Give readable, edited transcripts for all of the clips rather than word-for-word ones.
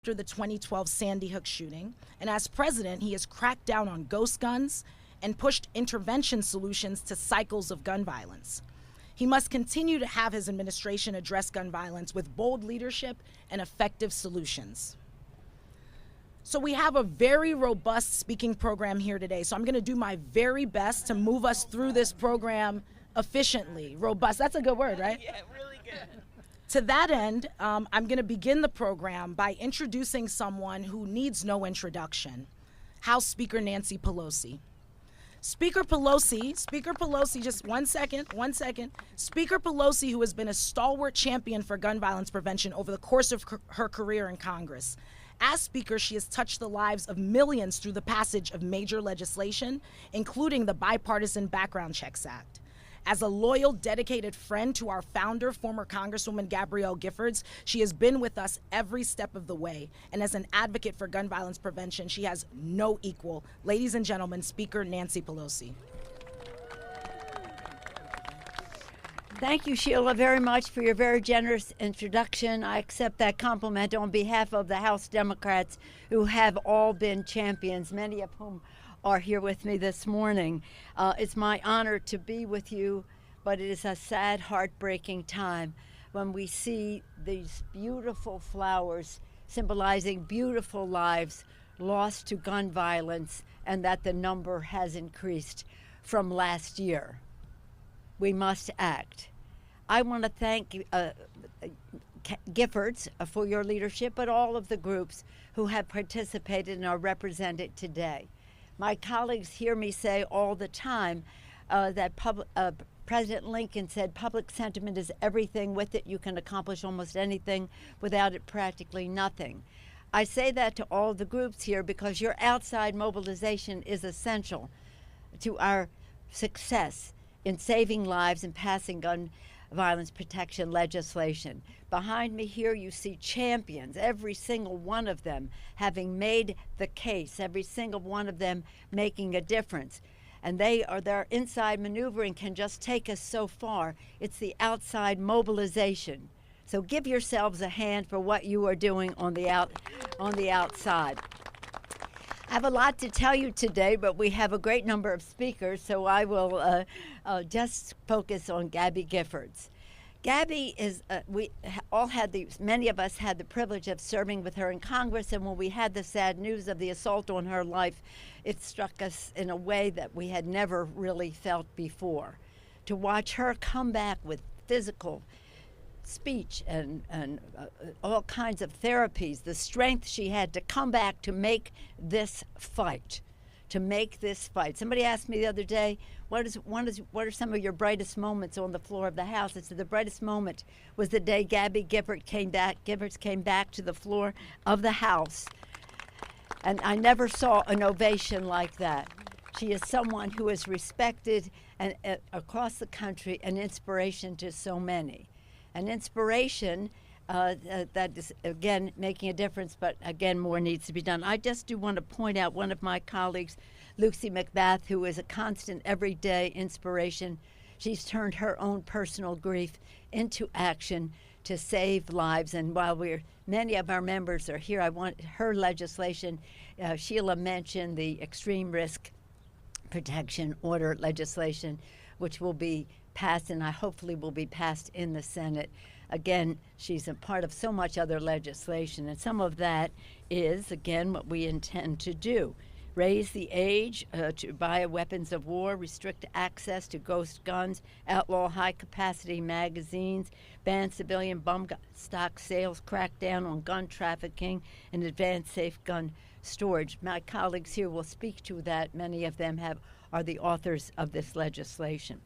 after the 2012 Sandy Hook shooting, and as president, he has cracked down on ghost guns and pushed intervention solutions to cycles of gun violence. He must continue to have his administration address gun violence with bold leadership and effective solutions. So we have a very robust speaking program here today, so I'm going to do my very best to move us through this program efficiently. Robust, that's a good word, right? Yeah, really good. To that end, I'm going to begin the program by introducing someone who needs no introduction, House Speaker Nancy Pelosi. Speaker Pelosi, just one second. Speaker Pelosi, who has been a stalwart champion for gun violence prevention over the course of her career in Congress. As Speaker, she has touched the lives of millions through the passage of major legislation, including the Bipartisan Background Checks Act. As a loyal, dedicated friend to our founder, former Congresswoman Gabby Giffords, she has been with us every step of the way. And as an advocate for gun violence prevention, she has no equal. Ladies and gentlemen, Speaker Nancy Pelosi. Thank you, Sheila, very much for your very generous introduction. I accept that compliment on behalf of the House Democrats who have all been champions, many of whom are here with me this morning. It's my honor to be with you, but it is a sad, heartbreaking time when we see these beautiful flowers symbolizing beautiful lives lost to gun violence, and that the number has increased from last year. We must act. I want to thank Giffords for your leadership, but all of the groups who have participated and are represented today. My colleagues hear me say all the time that President Lincoln said public sentiment is everything. With it, you can accomplish almost anything. Without it, practically nothing. I say that to all the groups here because your outside mobilization is essential to our success in saving lives and passing gun violence protection legislation. Behind me here you see champions, every single one of them having made the case, every single one of them making a difference. And their inside maneuvering can just take us so far. It's the outside mobilization. So give yourselves a hand for what you are doing on the outside. I have a lot to tell you today, but we have a great number of speakers, so I will just focus on Gabby Giffords. Gabby is, many of us had the privilege of serving with her in Congress, and when we had the sad news of the assault on her life, it struck us in a way that we had never really felt before. To watch her come back with physical speech and all kinds of therapies, the strength she had to come back to make this fight. Somebody asked me the other day, what are some of your brightest moments on the floor of the House? I said the brightest moment was the day Gabby Giffords came back to the floor of the House. And I never saw an ovation like that. She is someone who is respected and across the country, an inspiration to so many. An inspiration that is, again, making a difference, but again, more needs to be done. I just do want to point out one of my colleagues, Lucy Macbeth, who is a constant, everyday inspiration. She's turned her own personal grief into action to save lives. And while many of our members are here, I want her legislation. Sheila mentioned the extreme risk protection order legislation, which will be passed, and hopefully will be passed in the Senate. Again, she's a part of so much other legislation, and some of that is, again, what we intend to do. Raise the age to buy weapons of war, restrict access to ghost guns, outlaw high-capacity magazines, ban civilian bump stock sales, crack down on gun trafficking, and advance safe gun storage. My colleagues here will speak to that. Many of them are the authors of this legislation.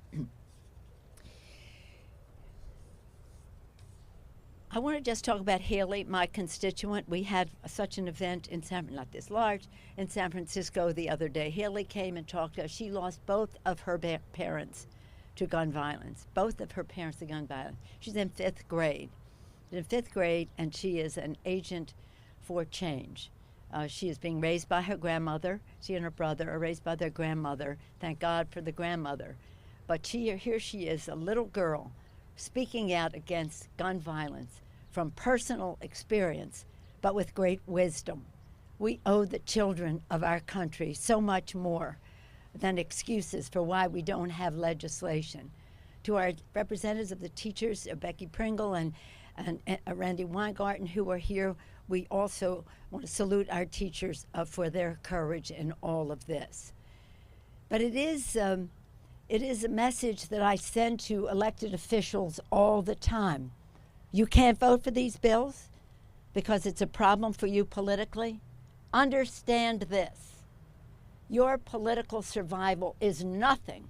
I want to just talk about Haley, my constituent. We had such an event in not this large, in San Francisco the other day. Haley came and talked to us. She lost both of her parents to gun violence. Both of her parents to gun violence. She's in fifth grade. And she is an agent for change. She is being raised by her grandmother. She and her brother are raised by their grandmother. Thank God for the grandmother. But here she is, a little girl, speaking out against gun violence from personal experience, but with great wisdom. We owe the children of our country so much more than excuses for why we don't have legislation. To our representatives of the teachers, Becky Pringle and Randy Weingarten, who are here, we also want to salute our teachers for their courage in all of this. But it is a message that I send to elected officials all the time. You can't vote for these bills because it's a problem for you politically. Understand this. Your political survival is nothing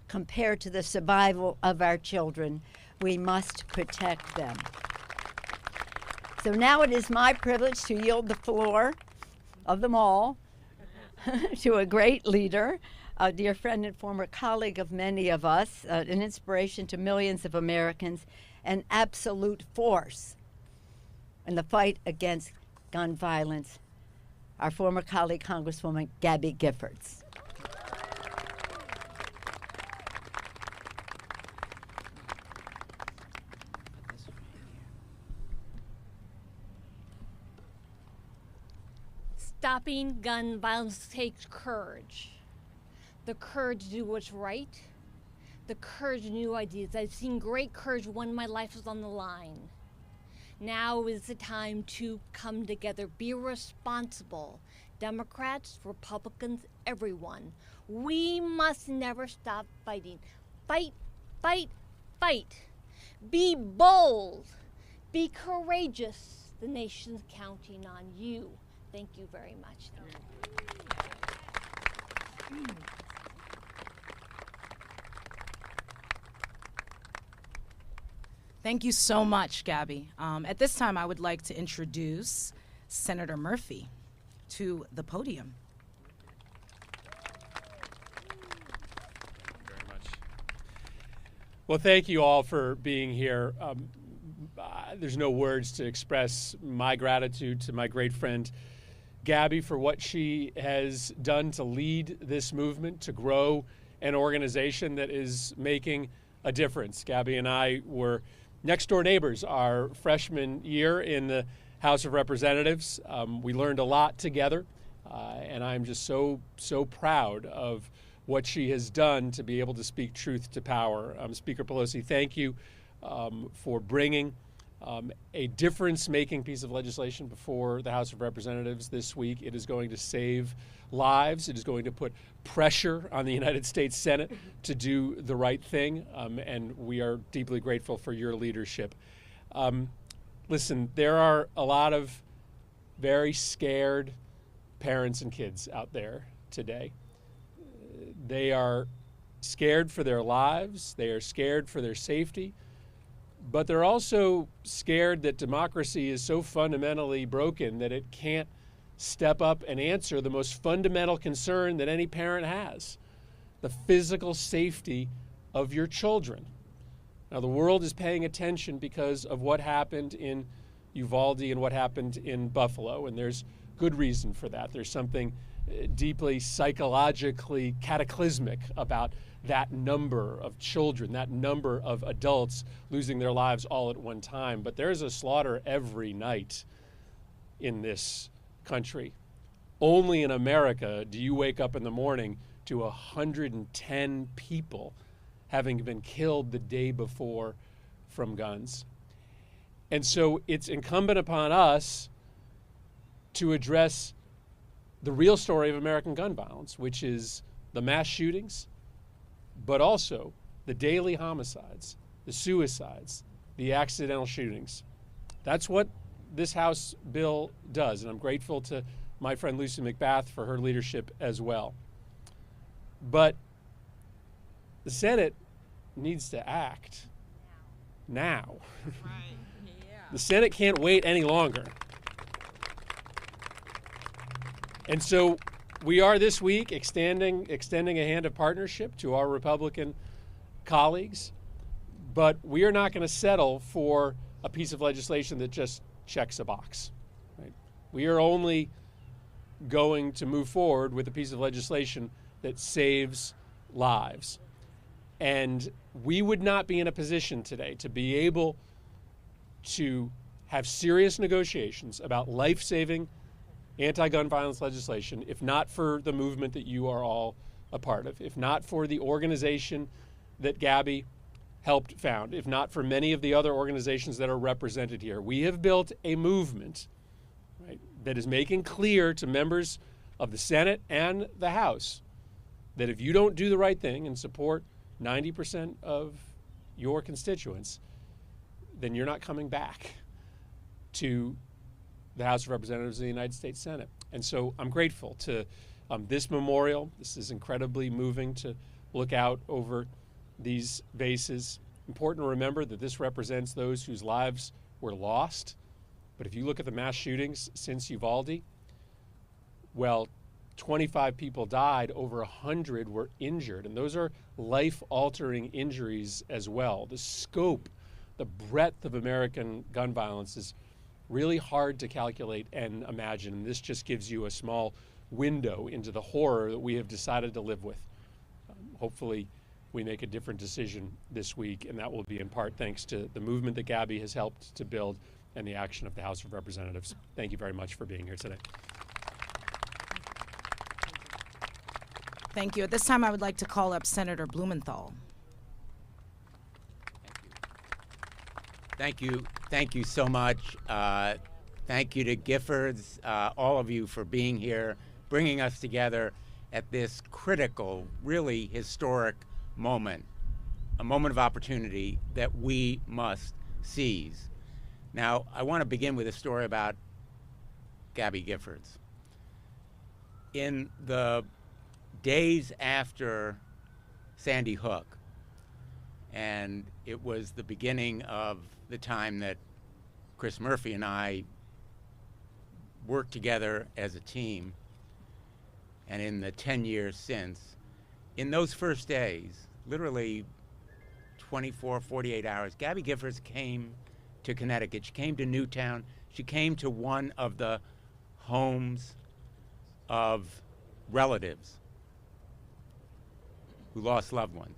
compared to the survival of our children. We must protect them. So now it is my privilege to yield the floor of them all to a great leader, a dear friend and former colleague of many of us, an inspiration to millions of Americans, an absolute force in the fight against gun violence, our former colleague, Congresswoman Gabby Giffords. Stopping gun violence takes courage. The courage to do what's right, the courage to new ideas. I've seen great courage when my life was on the line. Now is the time to come together, be responsible. Democrats, Republicans, everyone. We must never stop fighting. Fight, fight, fight. Be bold. Be courageous. The nation's counting on you. Thank you very much. Thank you so much, Gabby. At this time, I would like to introduce Senator Murphy to the podium. Thank you very much. Well, thank you all for being here. There's no words to express my gratitude to my great friend Gabby for what she has done to lead this movement, to grow an organization that is making a difference. Gabby and I were next door neighbors our freshman year in the House of Representatives. We learned a lot together, and I'm just so proud of what she has done to be able to speak truth to power. Speaker Pelosi, thank you for bringing a difference-making piece of legislation before the House of Representatives this week. It is going to save lives. It is going to put pressure on the United States Senate to do the right thing, and we are deeply grateful for your leadership. Listen, there are a lot of very scared parents and kids out there today. They are scared for their lives. They are scared for their safety. But they're also scared that democracy is so fundamentally broken that it can't step up and answer the most fundamental concern that any parent has, the physical safety of your children. Now, the world is paying attention because of what happened in Uvalde and what happened in Buffalo, and there's good reason for that. There's something deeply psychologically cataclysmic about that number of children, that number of adults losing their lives all at one time. But there's a slaughter every night in this country. Only in America do you wake up in the morning to 110 people having been killed the day before from guns. And so it's incumbent upon us to address the real story of American gun violence, which is the mass shootings, but also the daily homicides, the suicides, the accidental shootings. That's what this House bill does, and I'm grateful to my friend Lucy Macbeth for her leadership as well. But the Senate needs to act now. Right. Yeah. The Senate can't wait any longer. And so we are this week extending a hand of partnership to our Republican colleagues, but we are not going to settle for a piece of legislation that just checks a box. Right? We are only going to move forward with a piece of legislation that saves lives. And we would not be in a position today to be able to have serious negotiations about life-saving anti-gun violence legislation if not for the movement that you are all a part of, if not for the organization that Gabby helped found, if not for many of the other organizations that are represented here. We have built a movement, right, that is making clear to members of the Senate and the House that if you don't do the right thing and support 90% of your constituents, then you're not coming back to the House of Representatives of the United States Senate. And so I'm grateful to this memorial. This is incredibly moving to look out over these bases. Important to remember that this represents those whose lives were lost. But if you look at the mass shootings since Uvalde, well, 25 people died, over 100 were injured, and those are life-altering injuries as well. The scope, the breadth of American gun violence is really hard to calculate and imagine. And this just gives you a small window into the horror that we have decided to live with. Hopefully, we make a different decision this week, and that will be in part thanks to the movement that Gabby has helped to build and the action of the House of Representatives. Thank you very much for being here today. Thank you. At this time, I would like to call up Senator Blumenthal. Thank you. Thank you so much. Thank you to Giffords, all of you for being here, bringing us together at this critical, really historic moment, a moment of opportunity that we must seize. Now, I want to begin with a story about Gabby Giffords. In the days after Sandy Hook, and it was the beginning of the time that Chris Murphy and I worked together as a team, and in the 10 years since, in those first days, literally 24, 48 hours, Gabby Giffords came to Connecticut. She came to Newtown. She came to one of the homes of relatives who lost loved ones.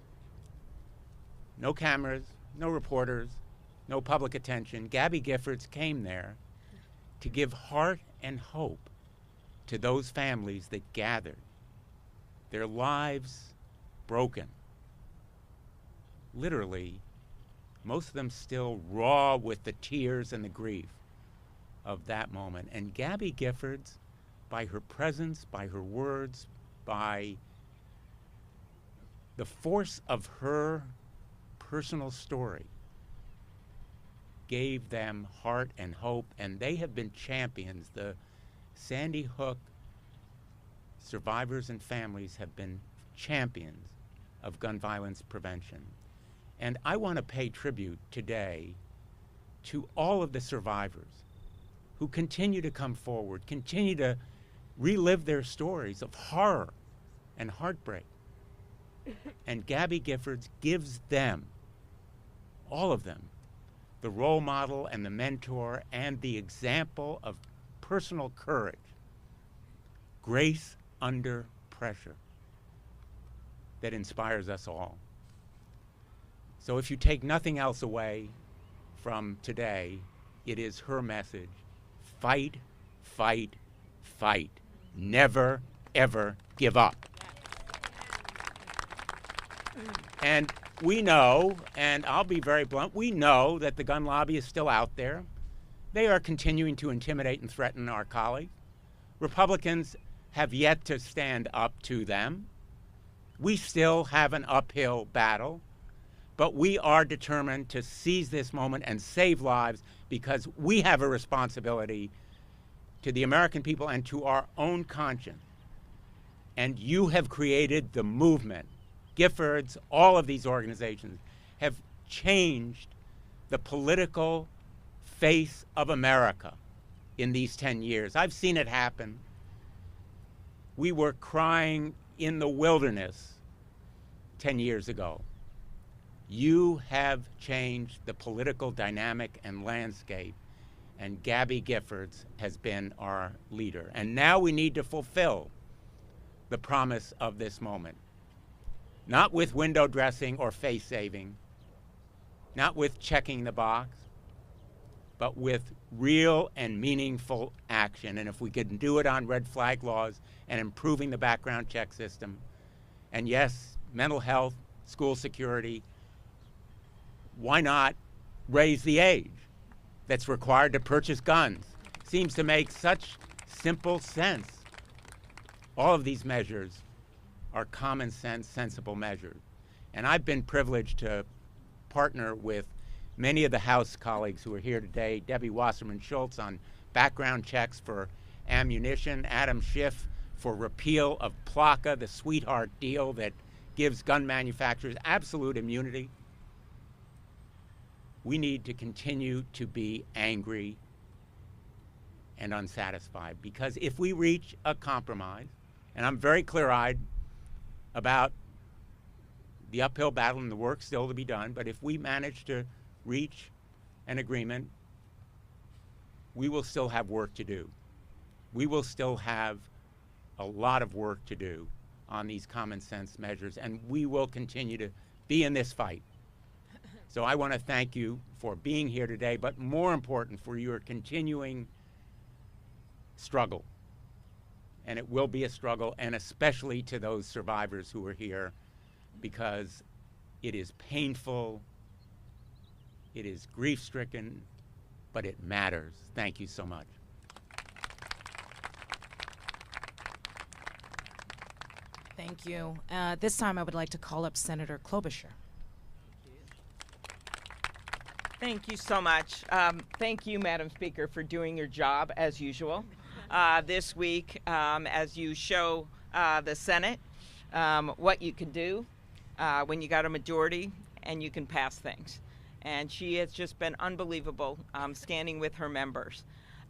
No cameras, no reporters, no public attention. Gabby Giffords came there to give heart and hope to those families that gathered, their lives broken. Literally, most of them still raw with the tears and the grief of that moment. And Gabby Giffords, by her presence, by her words, by the force of her personal story, gave them heart and hope, and they have been champions. The Sandy Hook survivors and families have been champions of gun violence prevention. And I want to pay tribute today to all of the survivors who continue to come forward, continue to relive their stories of horror and heartbreak. And Gabby Giffords gives them, all of them, the role model and the mentor and the example of personal courage, grace under pressure that inspires us all. So if you take nothing else away from today, it is her message: fight, fight, fight. Never, ever give up. And we know, and I'll be very blunt, we know that the gun lobby is still out there. They are continuing to intimidate and threaten our colleagues. Republicans have yet to stand up to them. We still have an uphill battle, but we are determined to seize this moment and save lives, because we have a responsibility to the American people and to our own conscience. And you have created the movement. Giffords, all of these organizations have changed the political face of America in these 10 years. I've seen it happen. We were crying in the wilderness 10 years ago. You have changed the political dynamic and landscape, and Gabby Giffords has been our leader. And now we need to fulfill the promise of this moment. Not with window dressing or face saving, not with checking the box, but with real and meaningful action. And if we can do it on red flag laws and improving the background check system, and yes, mental health, school security, why not raise the age that's required to purchase guns? Seems to make such simple sense. All of these measures are common sense, sensible measures. And I've been privileged to partner with many of the House colleagues who are here today, Debbie Wasserman Schultz on background checks for ammunition, Adam Schiff for repeal of PLCA, the sweetheart deal that gives gun manufacturers absolute immunity. We need to continue to be angry and unsatisfied, because if we reach a compromise, and I'm very clear-eyed about the uphill battle and the work still to be done, but if we manage to reach an agreement, we will still have work to do. We will still have a lot of work to do on these common sense measures, and we will continue to be in this fight. So I want to thank you for being here today, but more important, for your continuing struggle. And it will be a struggle, and especially to those survivors who are here, because it is painful, it is grief-stricken, but it matters. Thank you so much. Thank you. This time I would like to call up Senator Klobuchar. Thank you so much. Thank you, Madam Speaker, for doing your job as usual. This week, as you show the Senate what you can do when you got a majority and you can pass things. And she has just been unbelievable standing with her members.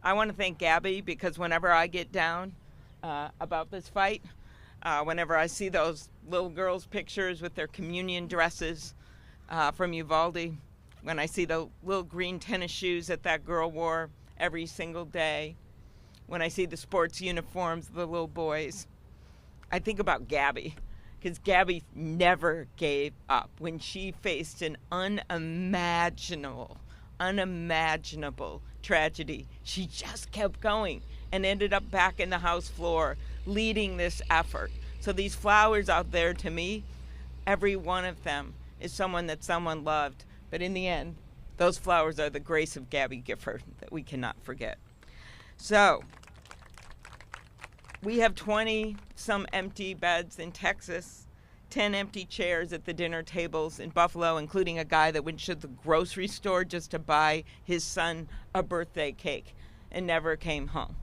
I want to thank Gabby, because whenever I get down about this fight, whenever I see those little girls' pictures with their communion dresses from Uvalde, when I see the little green tennis shoes that girl wore every single day, when I see the sports uniforms of the little boys, I think about Gabby, because Gabby never gave up. When she faced an unimaginable tragedy, she just kept going and ended up back in the House floor leading this effort. So these flowers out there, to me, every one of them is someone that someone loved. But in the end, those flowers are the grace of Gabby Giffords that we cannot forget. So we have 20-some empty beds in Texas, 10 empty chairs at the dinner tables in Buffalo, including a guy that went to the grocery store just to buy his son a birthday cake and never came home.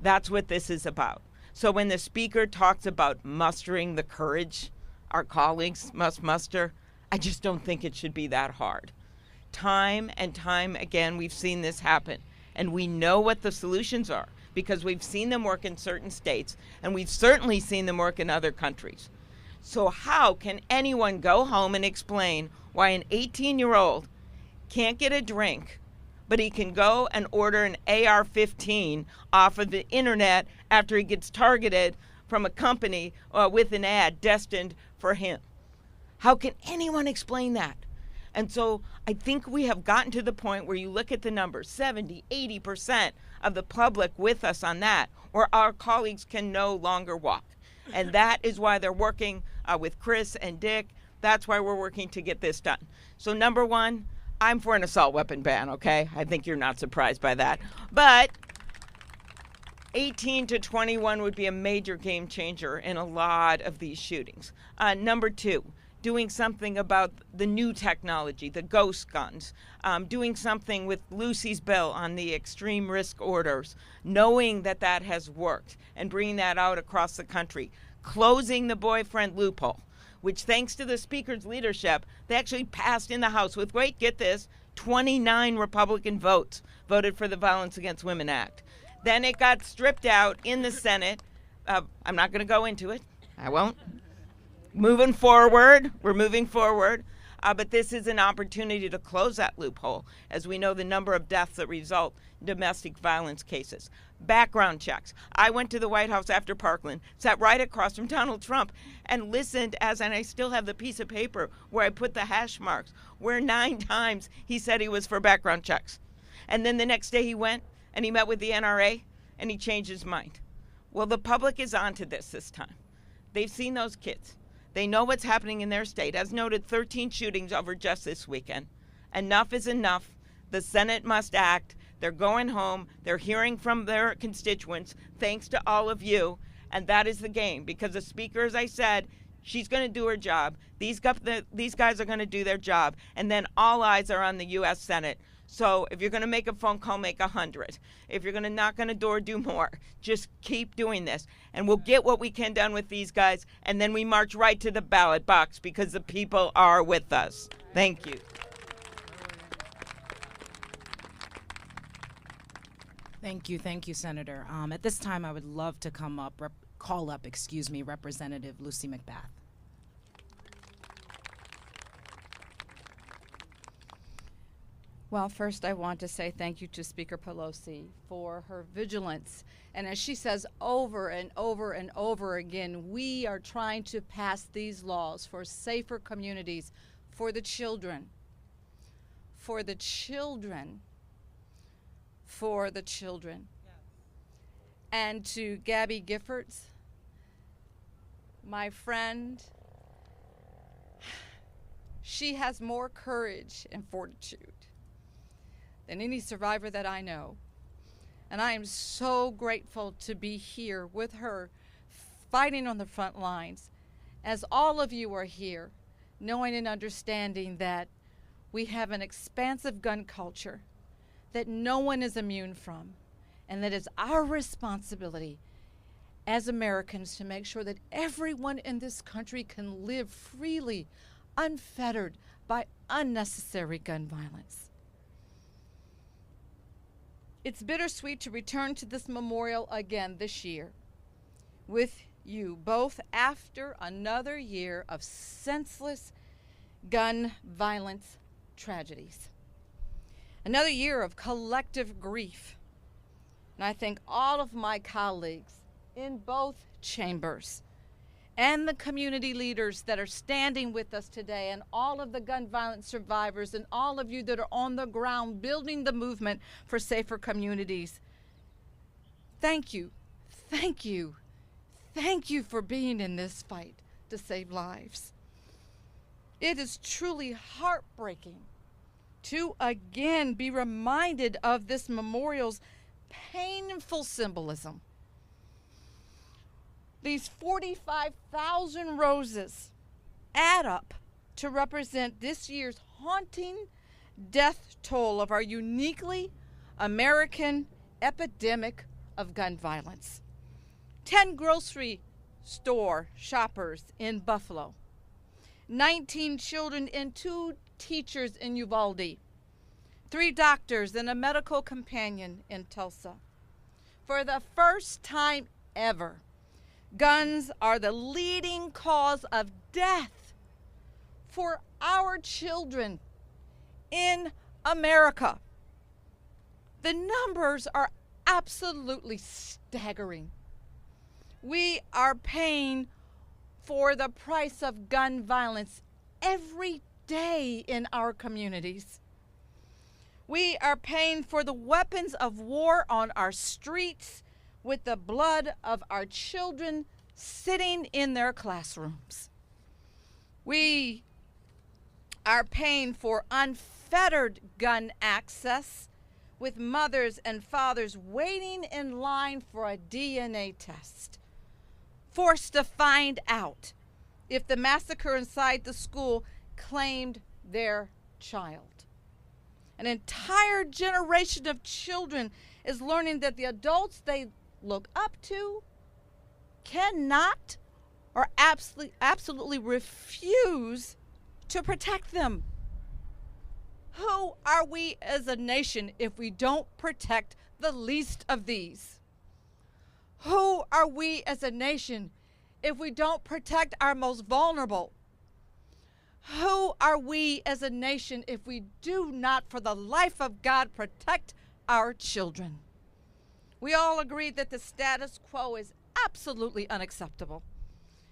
That's what this is about. So when the Speaker talks about mustering the courage our colleagues must muster, I just don't think it should be that hard. Time and time again, we've seen this happen, and we know what the solutions are because we've seen them work in certain states, and we've certainly seen them work in other countries. So how can anyone go home and explain why an 18-year-old can't get a drink, but he can go and order an AR-15 off of the internet after he gets targeted from a company with an ad destined for him? How can anyone explain that? And so I think we have gotten to the point where you look at the numbers, 70, 80% of the public with us on that, or our colleagues can no longer walk. And that is why they're working with Chris and Dick. That's why we're working to get this done. So number one, I'm for an assault weapon ban, okay? I think you're not surprised by that. But 18 to 21 would be a major game changer in a lot of these shootings. Number two, doing something about the new technology, the ghost guns, doing something with Lucy's bill on the extreme risk orders, knowing that that has worked and bringing that out across the country, closing the boyfriend loophole, which thanks to the Speaker's leadership, they actually passed in the House with, wait, get this, 29 Republican votes voted for the Violence Against Women Act. Then it got stripped out in the Senate. I'm not going to go into it. I won't. Moving forward, we're moving forward, but this is an opportunity to close that loophole, as we know the number of deaths that result in domestic violence cases. Background checks. I went to the White House after Parkland, sat right across from Donald Trump, and listened and I still have the piece of paper where I put the hash marks, where 9 times he said he was for background checks. And then the next day he went and he met with the NRA and he changed his mind. Well, the public is onto this time. They've seen those kids. They know what's happening in their state. As noted, 13 shootings over just this weekend. Enough is enough. The Senate must act. They're going home. They're hearing from their constituents, thanks to all of you. And that is the game, because the Speaker, as I said, she's going to do her job. These guys are going to do their job. And then all eyes are on the U.S. Senate. So if you're going to make a phone call, make 100. If you're going to knock on a door, do more. Just keep doing this. And we'll get what we can done with these guys. And then we march right to the ballot box because the people are with us. Thank you. Thank you, Senator. At this time, I would love to call up Representative Lucy Macbeth. Well, first I want to say thank you to Speaker Pelosi for her vigilance. And as she says over and over and over again, we are trying to pass these laws for safer communities for the children. For the children. For the children. Yes. And to Gabby Giffords, my friend, she has more courage and fortitude than any survivor that I know. And I am so grateful to be here with her, fighting on the front lines, as all of you are here, knowing and understanding that we have an expansive gun culture that no one is immune from, and that it's our responsibility as Americans to make sure that everyone in this country can live freely, unfettered by unnecessary gun violence. It's bittersweet to return to this memorial again this year with you both after another year of senseless gun violence tragedies. Another year of collective grief. And I thank all of my colleagues in both chambers and the community leaders that are standing with us today, and all of the gun violence survivors, and all of you that are on the ground building the movement for safer communities. Thank you, thank you, thank you for being in this fight to save lives. It is truly heartbreaking to again be reminded of this memorial's painful symbolism. These 45,000 roses add up to represent this year's haunting death toll of our uniquely American epidemic of gun violence. 10 grocery store shoppers in Buffalo, 19 children and 2 teachers in Uvalde, 3 doctors and a medical companion in Tulsa. For the first time ever, guns are the leading cause of death for our children in America. The numbers are absolutely staggering. We are paying for the price of gun violence every day in our communities. We are paying for the weapons of war on our streets with the blood of our children sitting in their classrooms. We are paying for unfettered gun access with mothers and fathers waiting in line for a DNA test, forced to find out if the massacre inside the school claimed their child. An entire generation of children is learning that the adults they look up to cannot or absolutely refuse to protect them. Who are we as a nation if we don't protect the least of these? Who are we as a nation if we don't protect our most vulnerable? Who are we as a nation if we do not, for the life of God, protect our children? We all agree that the status quo is absolutely unacceptable.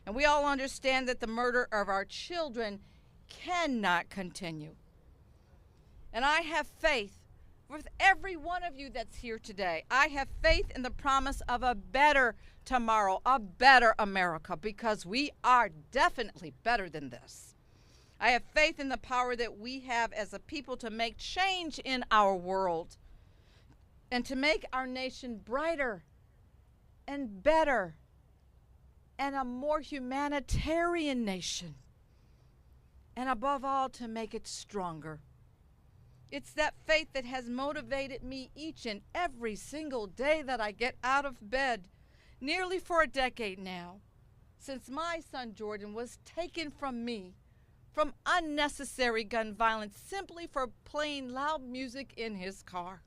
And we all understand that the murder of our children cannot continue. And I have faith with every one of you that's here today. I have faith in the promise of a better tomorrow, a better America, because we are definitely better than this. I have faith in the power that we have as a people to make change in our world and to make our nation brighter and better and a more humanitarian nation. And above all, to make it stronger. It's that faith that has motivated me each and every single day that I get out of bed, nearly for a decade now, since my son Jordan was taken from me from unnecessary gun violence simply for playing loud music in his car.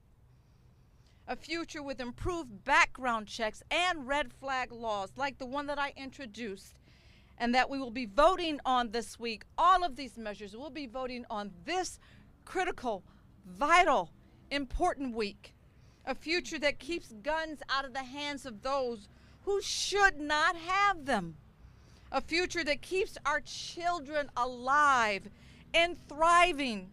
A future with improved background checks and red flag laws like the one that I introduced and that we will be voting on this week. All of these measures we'll be voting on this critical, vital, important week. A future that keeps guns out of the hands of those who should not have them. A future that keeps our children alive and thriving.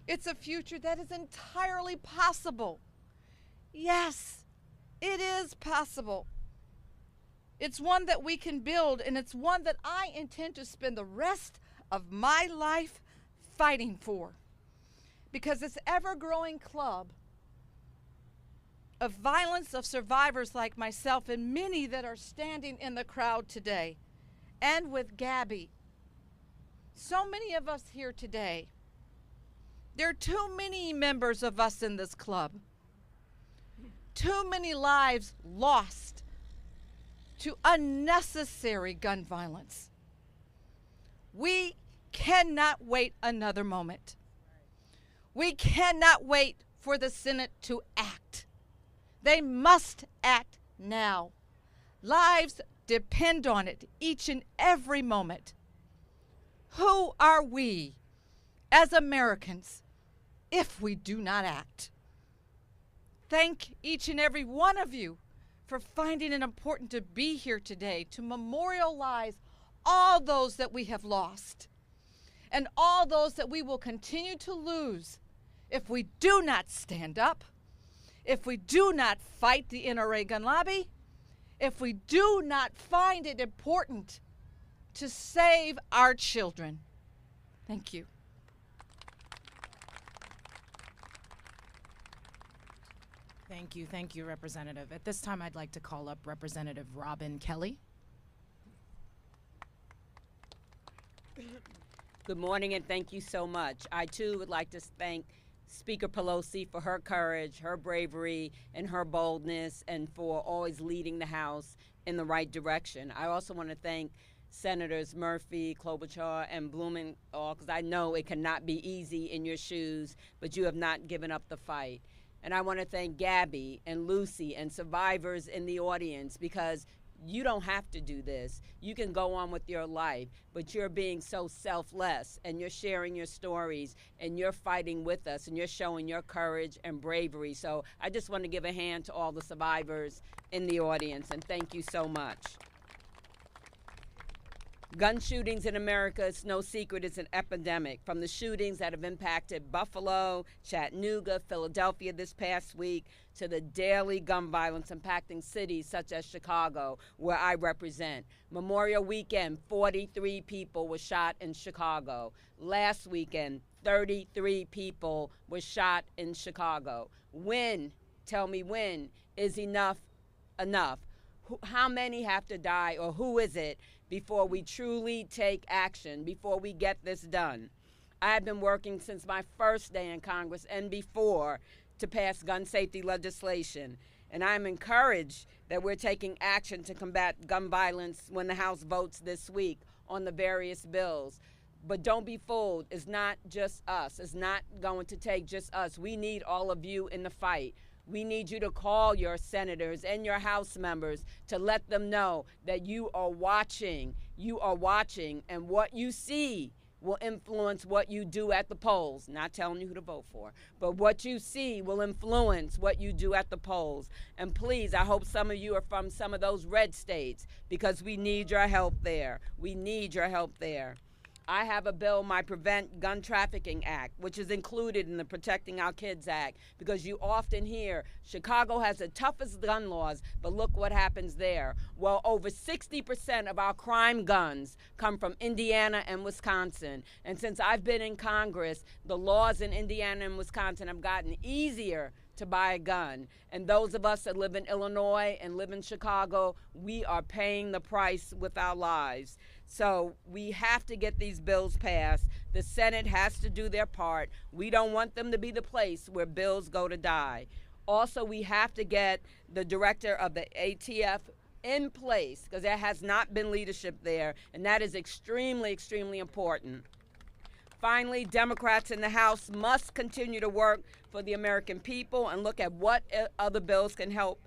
It's a future that is entirely possible. Yes, it is possible. It's one that we can build, and it's one that I intend to spend the rest of my life fighting for. Because this ever-growing club of violence of survivors like myself and many that are standing in the crowd today, and with Gabby, so many of us here today, there are too many members of us in this club, too many lives lost to unnecessary gun violence. We cannot wait another moment. We cannot wait for the Senate to act. They must act now. Lives depend on it each and every moment. Who are we as Americans if we do not act? Thank each and every one of you for finding it important to be here today to memorialize all those that we have lost and all those that we will continue to lose if we do not stand up, if we do not fight the NRA gun lobby, if we do not find it important to save our children. Thank you. Thank you, Representative. At this time, I'd like to call up Representative Robin Kelly. Good morning, and thank you so much. I, too, would like to thank Speaker Pelosi for her courage, her bravery, and her boldness, and for always leading the House in the right direction. I also want to thank Senators Murphy, Klobuchar, and Blumenthal, because I know it cannot be easy in your shoes, but you have not given up the fight. And I want to thank Gabby and Lucy and survivors in the audience, because you don't have to do this. You can go on with your life, but you're being so selfless, and you're sharing your stories, and you're fighting with us, and you're showing your courage and bravery. So I just want to give a hand to all the survivors in the audience, and thank you so much. Gun shootings in America, it's no secret, it's an epidemic. From the shootings that have impacted Buffalo, Chattanooga, Philadelphia this past week, to the daily gun violence impacting cities such as Chicago, where I represent. Memorial weekend, 43 people were shot in Chicago. Last weekend, 33 people were shot in Chicago. When, tell me when, is enough enough? How many have to die, or who is it, before we truly take action, before we get this done? I have been working since my first day in Congress and before to pass gun safety legislation, and I'm encouraged that we're taking action to combat gun violence when the House votes this week on the various bills. But don't be fooled, it's not just us. It's not going to take just us. We need all of you in the fight. We need you to call your senators and your House members to let them know that you are watching. You are watching, and what you see will influence what you do at the polls. Not telling you who to vote for, but what you see will influence what you do at the polls. And please, I hope some of you are from some of those red states, because we need your help there. We need your help there. I have a bill, my Prevent Gun Trafficking Act, which is included in the Protecting Our Kids Act, because you often hear Chicago has the toughest gun laws, but look what happens there. Well, over 60% of our crime guns come from Indiana and Wisconsin. And since I've been in Congress, the laws in Indiana and Wisconsin have gotten easier to buy a gun. And those of us that live in Illinois and live in Chicago, we are paying the price with our lives. So we have to get these bills passed. The Senate has to do their part. We don't want them to be the place where bills go to die. Also, we have to get the director of the ATF in place, because there has not been leadership there, and that is extremely, extremely important. Finally, Democrats in the House must continue to work for the American people and look at what other bills can help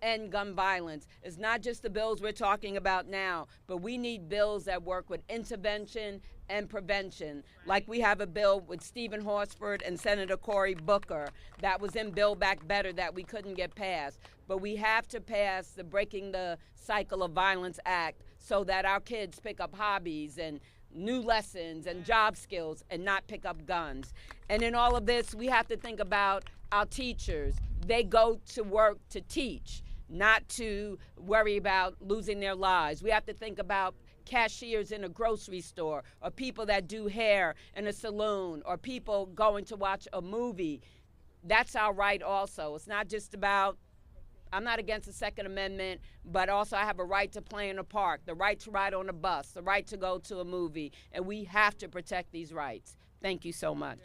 end gun violence. It's not just the bills we're talking about now, but we need bills that work with intervention and prevention. Like we have a bill with Stephen Horsford and Senator Cory Booker that was in Build Back Better that we couldn't get passed. But we have to pass the Breaking the Cycle of Violence Act so that our kids pick up hobbies and new lessons and job skills and not pick up guns. And in all of this, we have to think about our teachers. They go to work to teach, not to worry about losing their lives. We have to think about cashiers in a grocery store, or people that do hair in a salon, or people going to watch a movie. That's our right also. It's not just about, I'm not against the Second Amendment, but also I have a right to play in a park, the right to ride on a bus, the right to go to a movie, and we have to protect these rights. Thank you so much.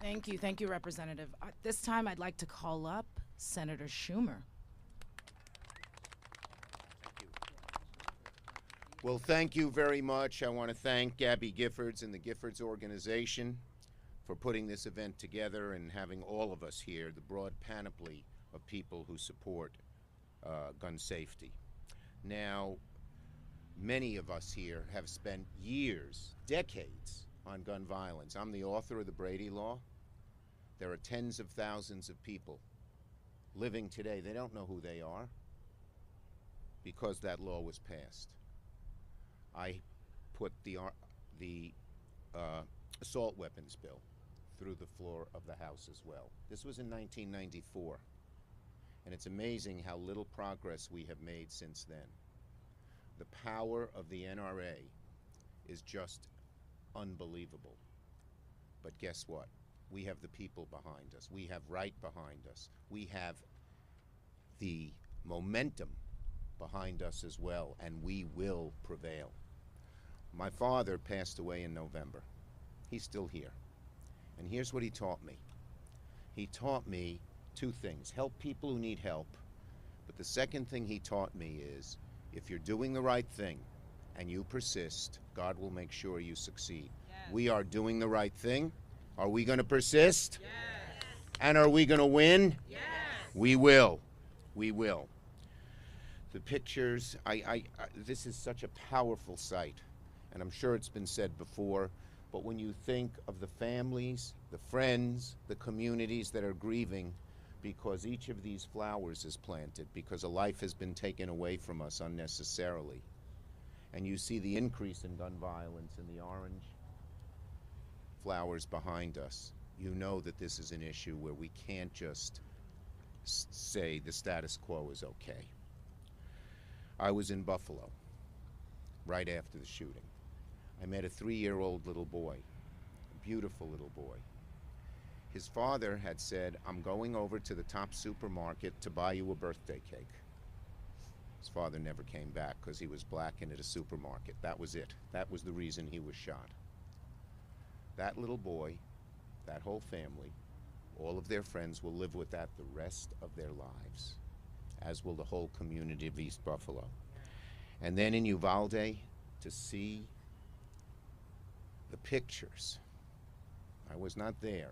Thank you, Representative. This time I'd like to call up Senator Schumer. Well, thank you very much. I want to thank Gabby Giffords and the Giffords organization for putting this event together and having all of us here, the broad panoply of people who support gun safety. Now, many of us here have spent years, decades, on gun violence. I'm the author of the Brady Law. There are tens of thousands of people living today. They don't know who they are because that law was passed. I put the assault weapons bill through the floor of the House as well. This was in 1994, and it's amazing how little progress we have made since then. The power of the NRA is just unbelievable. But guess what? We have the people behind us. We have right behind us. We have the momentum behind us as well, and we will prevail. My father passed away in November. He's still here. And here's what he taught me. He taught me two things: help people who need help. But the second thing he taught me is, if you're doing the right thing and you persist, God will make sure you succeed. Yes. We are doing the right thing. Are we going to persist? Yes. And are we going to win? Yes. We will. We will. The pictures, this is such a powerful sight, and I'm sure it's been said before, but when you think of the families, the friends, the communities that are grieving because each of these flowers is planted, because a life has been taken away from us unnecessarily, and you see the increase in gun violence in the orange flowers behind us, you know that this is an issue where we can't just say the status quo is okay. I was in Buffalo right after the shooting. I met a 3-year-old little boy, a beautiful little boy. His father had said, I'm going over to the top supermarket to buy you a birthday cake. His father never came back because he was black and at a supermarket. That was it. That was the reason he was shot. That little boy, that whole family, all of their friends will live with that the rest of their lives, as will the whole community of East Buffalo. And then in Uvalde, to see the pictures. I was not there,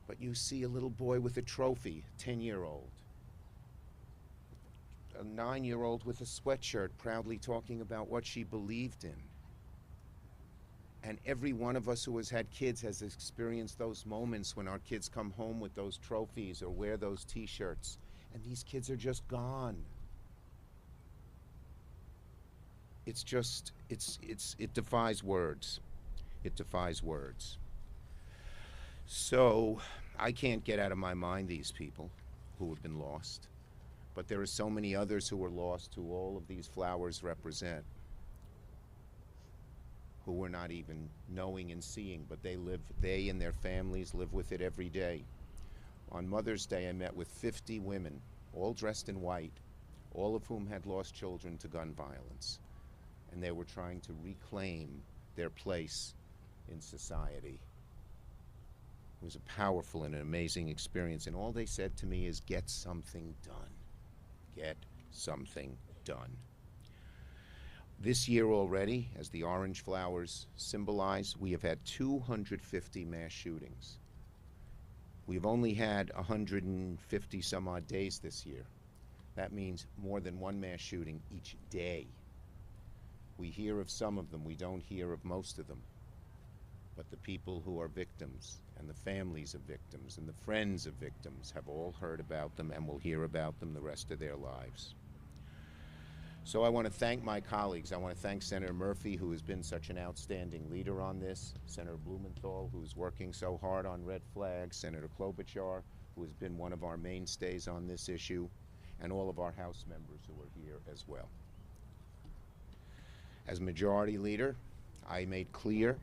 but you see a little boy with a trophy, 10-year-old, a 9-year-old with a sweatshirt proudly talking about what she believed in. And every one of us who has had kids has experienced those moments when our kids come home with those trophies or wear those t-shirts, and these kids are just gone. it's just, it defies words. It defies words. So I can't get out of my mind these people who have been lost. But there are so many others who were lost who all of these flowers represent, who we're not even knowing and seeing, but they and their families live with it every day. On Mother's Day, I met with 50 women, all dressed in white, all of whom had lost children to gun violence. And they were trying to reclaim their place in society. It was a powerful and an amazing experience, and all they said to me is, get something done. Get something done. This year already, as the orange flowers symbolize, we have had 250 mass shootings. We've only had 150 some odd days this year. That means more than one mass shooting each day. We hear of some of them, we don't hear of most of them. But the people who are victims, and the families of victims, and the friends of victims have all heard about them and will hear about them the rest of their lives. So I want to thank my colleagues. I want to thank Senator Murphy, who has been such an outstanding leader on this, Senator Blumenthal, who's working so hard on red flags, Senator Klobuchar, who has been one of our mainstays on this issue, and all of our House members who are here as well. As Majority Leader, I made clear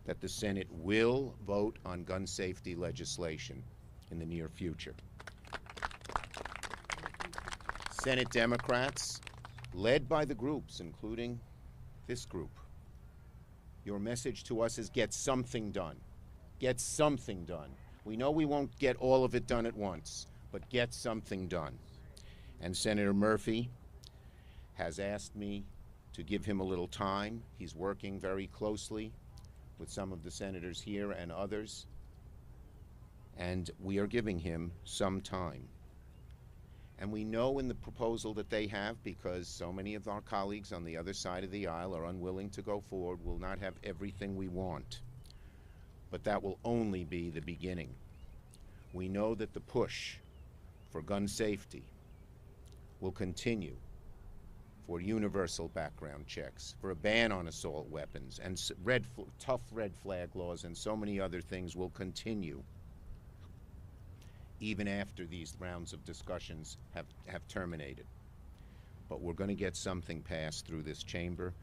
that the Senate will vote on gun safety legislation in the near future. Senate Democrats, led by the groups, including this group, your message to us is get something done. Get something done. We know we won't get all of it done at once, but get something done. And Senator Murphy has asked me to give him a little time. He's working very closely with some of the senators here and others, and we are giving him some time. And we know in the proposal that they have, because so many of our colleagues on the other side of the aisle are unwilling to go forward, will not have everything we want. But that will only be the beginning. We know that the push for gun safety will continue, for universal background checks, for a ban on assault weapons, and tough red flag laws, and so many other things will continue even after these rounds of discussions have terminated. But we're going to get something passed through this chamber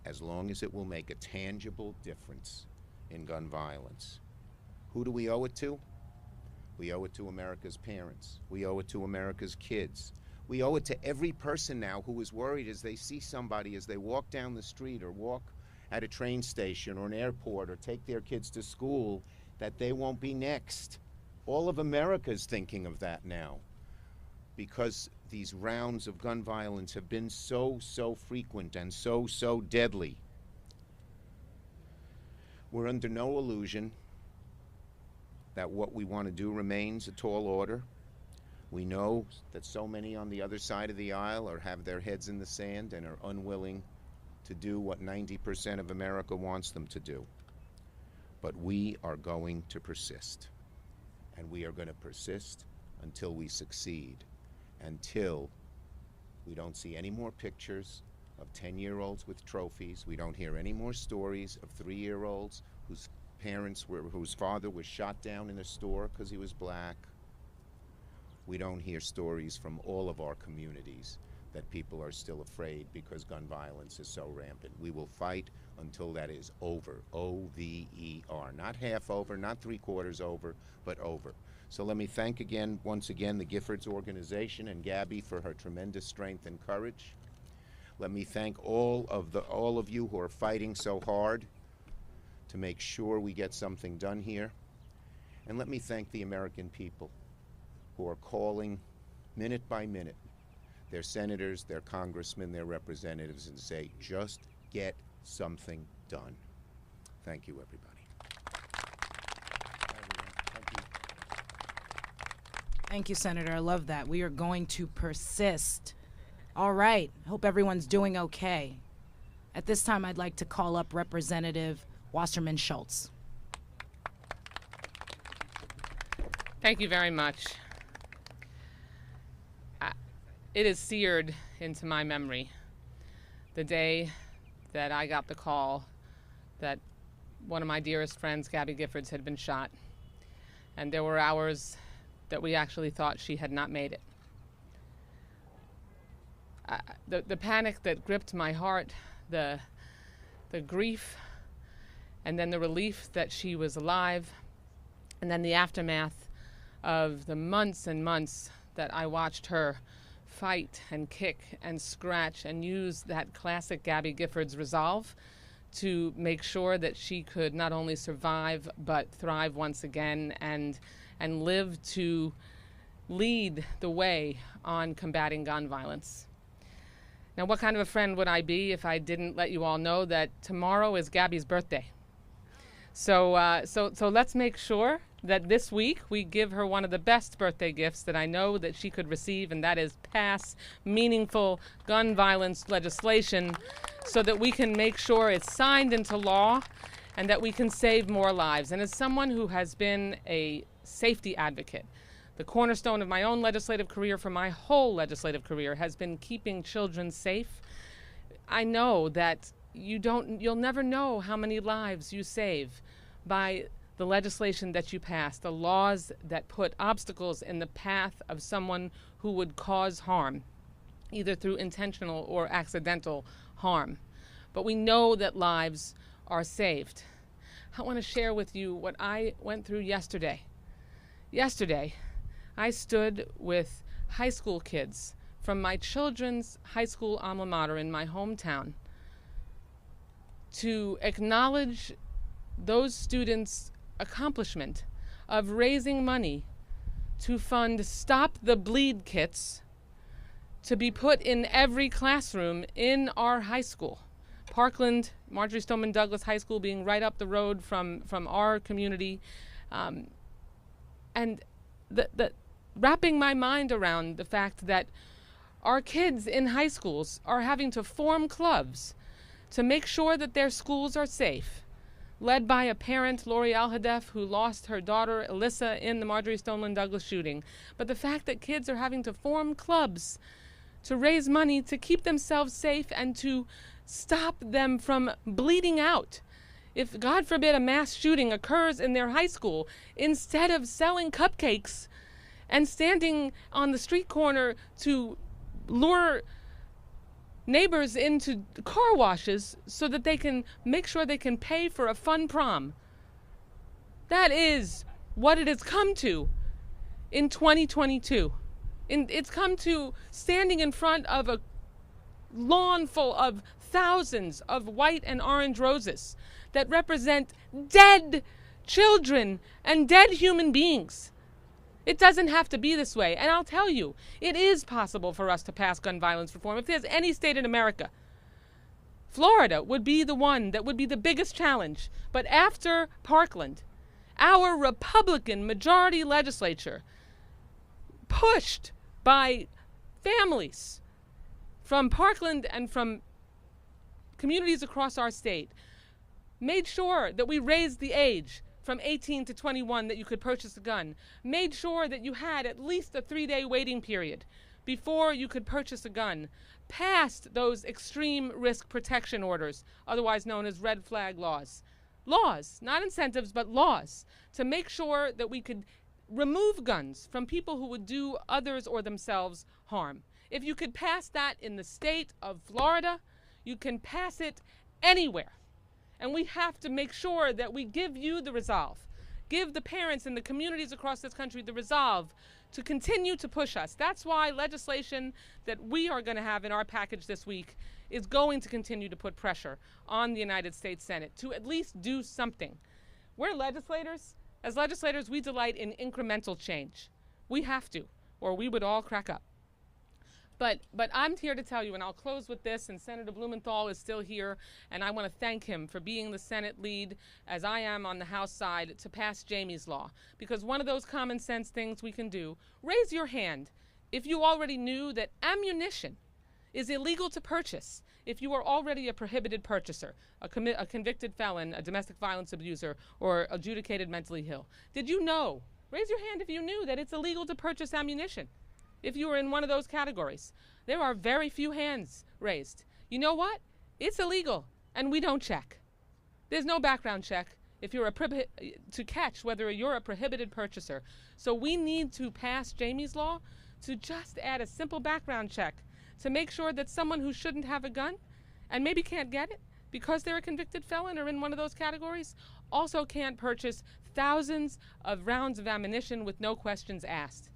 as long as it will make a tangible difference in gun violence. Who do we owe it to? We owe it to America's parents. We owe it to America's kids. We owe it to every person now who is worried as they see somebody, as they walk down the street or walk at a train station or an airport or take their kids to school, that they won't be next. All of America is thinking of that now, because these rounds of gun violence have been so frequent and so deadly. We're under no illusion that what we want to do remains a tall order. We know that so many on the other side of the aisle have their heads in the sand and are unwilling to do what 90% of America wants them to do. But we are going to persist. And we are going to persist until we succeed, until we don't see any more pictures of 10-year-olds with trophies. We don't hear any more stories of 3-year-olds whose father was shot down in a store because he was black. We don't hear stories from all of our communities that people are still afraid because gun violence is so rampant. We will fight until that is over, O-V-E-R. Not half over, not three-quarters over, but over. So let me thank once again, the Giffords organization and Gabby for her tremendous strength and courage. Let me thank all of you who are fighting so hard to make sure we get something done here. And let me thank the American people who are calling minute by minute their senators, their congressmen, their representatives, and say, just get something done. Thank you, everybody. Thank you, Senator. I love that. We are going to persist. All right. Hope everyone's doing okay. At this time, I'd like to call up Representative Wasserman Schultz. Thank you very much. It is seared into my memory the day that I got the call that one of my dearest friends, Gabby Giffords, had been shot. And there were hours that we actually thought she had not made it. The panic that gripped my heart, the grief, and then the relief that she was alive, and then the aftermath of the months and months that I watched her fight and kick and scratch and use that classic Gabby Giffords resolve to make sure that she could not only survive but thrive once again and live to lead the way on combating gun violence. Now, what kind of a friend would I be if I didn't let you all know that tomorrow is Gabby's birthday? So let's make sure that this week we give her one of the best birthday gifts that I know that she could receive, and that is pass meaningful gun violence legislation so that we can make sure it's signed into law and that we can save more lives. And as someone who has been a safety advocate, the cornerstone of my own legislative career for my whole legislative career has been keeping children safe. I know that you'll never know how many lives you save by the legislation that you pass, the laws that put obstacles in the path of someone who would cause harm, either through intentional or accidental harm. But we know that lives are saved. I want to share with you what I went through yesterday. Yesterday, I stood with high school kids from my children's high school alma mater in my hometown to acknowledge those students' accomplishment of raising money to fund Stop the Bleed kits to be put in every classroom in our high school. Parkland, Marjorie Stoneman Douglas High School being right up the road from our community. And the wrapping my mind around the fact that our kids in high schools are having to form clubs to make sure that their schools are safe, led by a parent, Lori Alhadef, who lost her daughter, Alyssa, in the Marjorie Stoneman Douglas shooting. But the fact that kids are having to form clubs to raise money to keep themselves safe and to stop them from bleeding out. If, God forbid, a mass shooting occurs in their high school, instead of selling cupcakes and standing on the street corner to lure neighbors into car washes so that they can make sure they can pay for a fun prom. That is what it has come to in 2022. It's come to standing in front of a lawn full of thousands of white and orange roses that represent dead children and dead human beings. It doesn't have to be this way. And I'll tell you, it is possible for us to pass gun violence reform. If there's any state in America, Florida would be the one that would be the biggest challenge. But after Parkland, our Republican majority legislature, pushed by families from Parkland and from communities across our state, made sure that we raised the age from 18 to 21 that you could purchase a gun, made sure that you had at least a 3-day waiting period before you could purchase a gun, passed those extreme risk protection orders, otherwise known as red flag laws. Laws, not incentives, but laws, to make sure that we could remove guns from people who would do others or themselves harm. If you could pass that in the state of Florida, you can pass it anywhere. And we have to make sure that we give you the resolve, give the parents in the communities across this country the resolve to continue to push us. That's why legislation that we are going to have in our package this week is going to continue to put pressure on the United States Senate to at least do something. We're legislators. As legislators, we delight in incremental change. We have to, or we would all crack up. But I'm here to tell you, and I'll close with this, and Senator Blumenthal is still here, and I want to thank him for being the Senate lead, as I am on the House side, to pass Jamie's law. Because one of those common sense things we can do, raise your hand if you already knew that ammunition is illegal to purchase if you are already a prohibited purchaser, a convicted felon, a domestic violence abuser, or adjudicated mentally ill. Did you know? Raise your hand if you knew that it's illegal to purchase ammunition. If you are in one of those categories, there are very few hands raised. You know what? It's illegal, and we don't check. There's no background check if you're to catch whether you're a prohibited purchaser. So we need to pass Jamie's law to just add a simple background check to make sure that someone who shouldn't have a gun and maybe can't get it because they're a convicted felon or in one of those categories also can't purchase thousands of rounds of ammunition with no questions asked.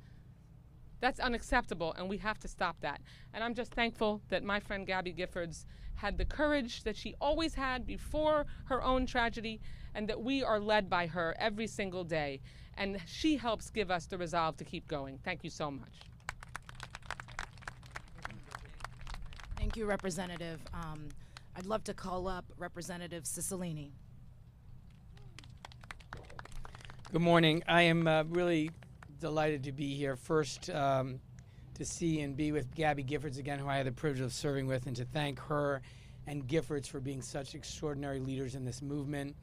That's unacceptable, and we have to stop that. And I'm just thankful that my friend Gabby Giffords had the courage that she always had before her own tragedy, and that we are led by her every single day. And she helps give us the resolve to keep going. Thank you so much. Thank you, Representative. I'd love to call up Representative Cicilline. Good morning. I am really delighted to be here. First, to see and be with Gabby Giffords again, who I had the privilege of serving with, and to thank her and Giffords for being such extraordinary leaders in this movement,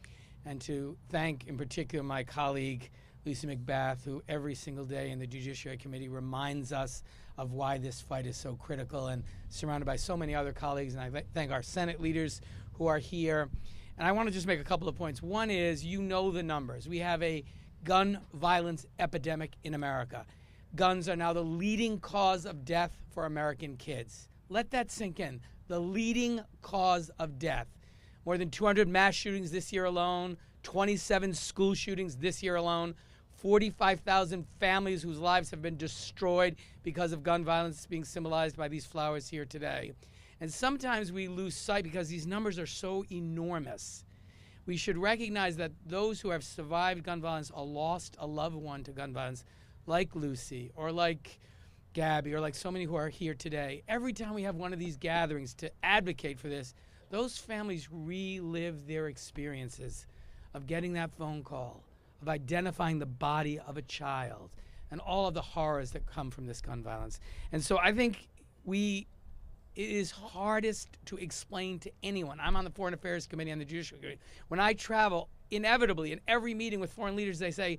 and to thank in particular my colleague Lisa Macbeth, who every single day in the Judiciary Committee reminds us of why this fight is so critical, and surrounded by so many other colleagues. And I thank our Senate leaders who are here. And I want to just make a couple of points. One is, you know the numbers. We have a gun violence epidemic in America. Guns are now the leading cause of death for American kids. Let that sink in. The leading cause of death. More than 200 mass shootings this year alone, 27 school shootings this year alone, 45,000 families whose lives have been destroyed because of gun violence being symbolized by these flowers here today. And sometimes we lose sight because these numbers are so enormous. We should recognize that those who have survived gun violence or lost a loved one to gun violence, like Lucy or like Gabby or like so many who are here today, every time we have one of these gatherings to advocate for this, those families relive their experiences of getting that phone call, of identifying the body of a child, and all of the horrors that come from this gun violence. And so I think it is hardest to explain to anyone. I'm on the Foreign Affairs Committee and the Judiciary Committee. When I travel, inevitably, in every meeting with foreign leaders, they say,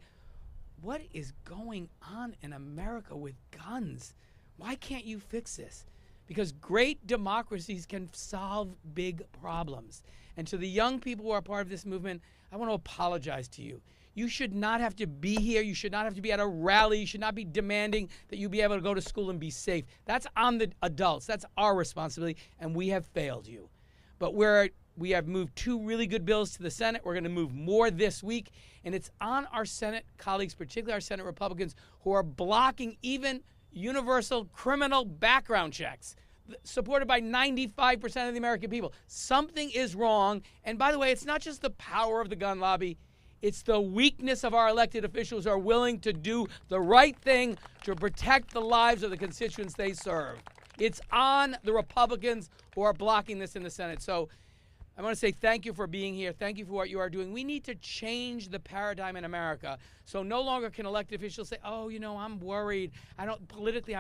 what is going on in America with guns? Why can't you fix this? Because great democracies can solve big problems. And to the young people who are part of this movement, I want to apologize to you. You should not have to be here. You should not have to be at a rally. You should not be demanding that you be able to go to school and be safe. That's on the adults. That's our responsibility, and we have failed you. But we have moved 2 really good bills to the Senate. We're going to move more this week, and it's on our Senate colleagues, particularly our Senate Republicans, who are blocking even universal criminal background checks, supported by 95% of the American people. Something is wrong. And by the way, it's not just the power of the gun lobby. It's the weakness of our elected officials who are willing to do the right thing to protect the lives of the constituents they serve. It's on the Republicans who are blocking this in the Senate. So I want to say thank you for being here. Thank you for what you are doing. We need to change the paradigm in America. So no longer can elected officials say, oh, you know, I'm worried. Politically,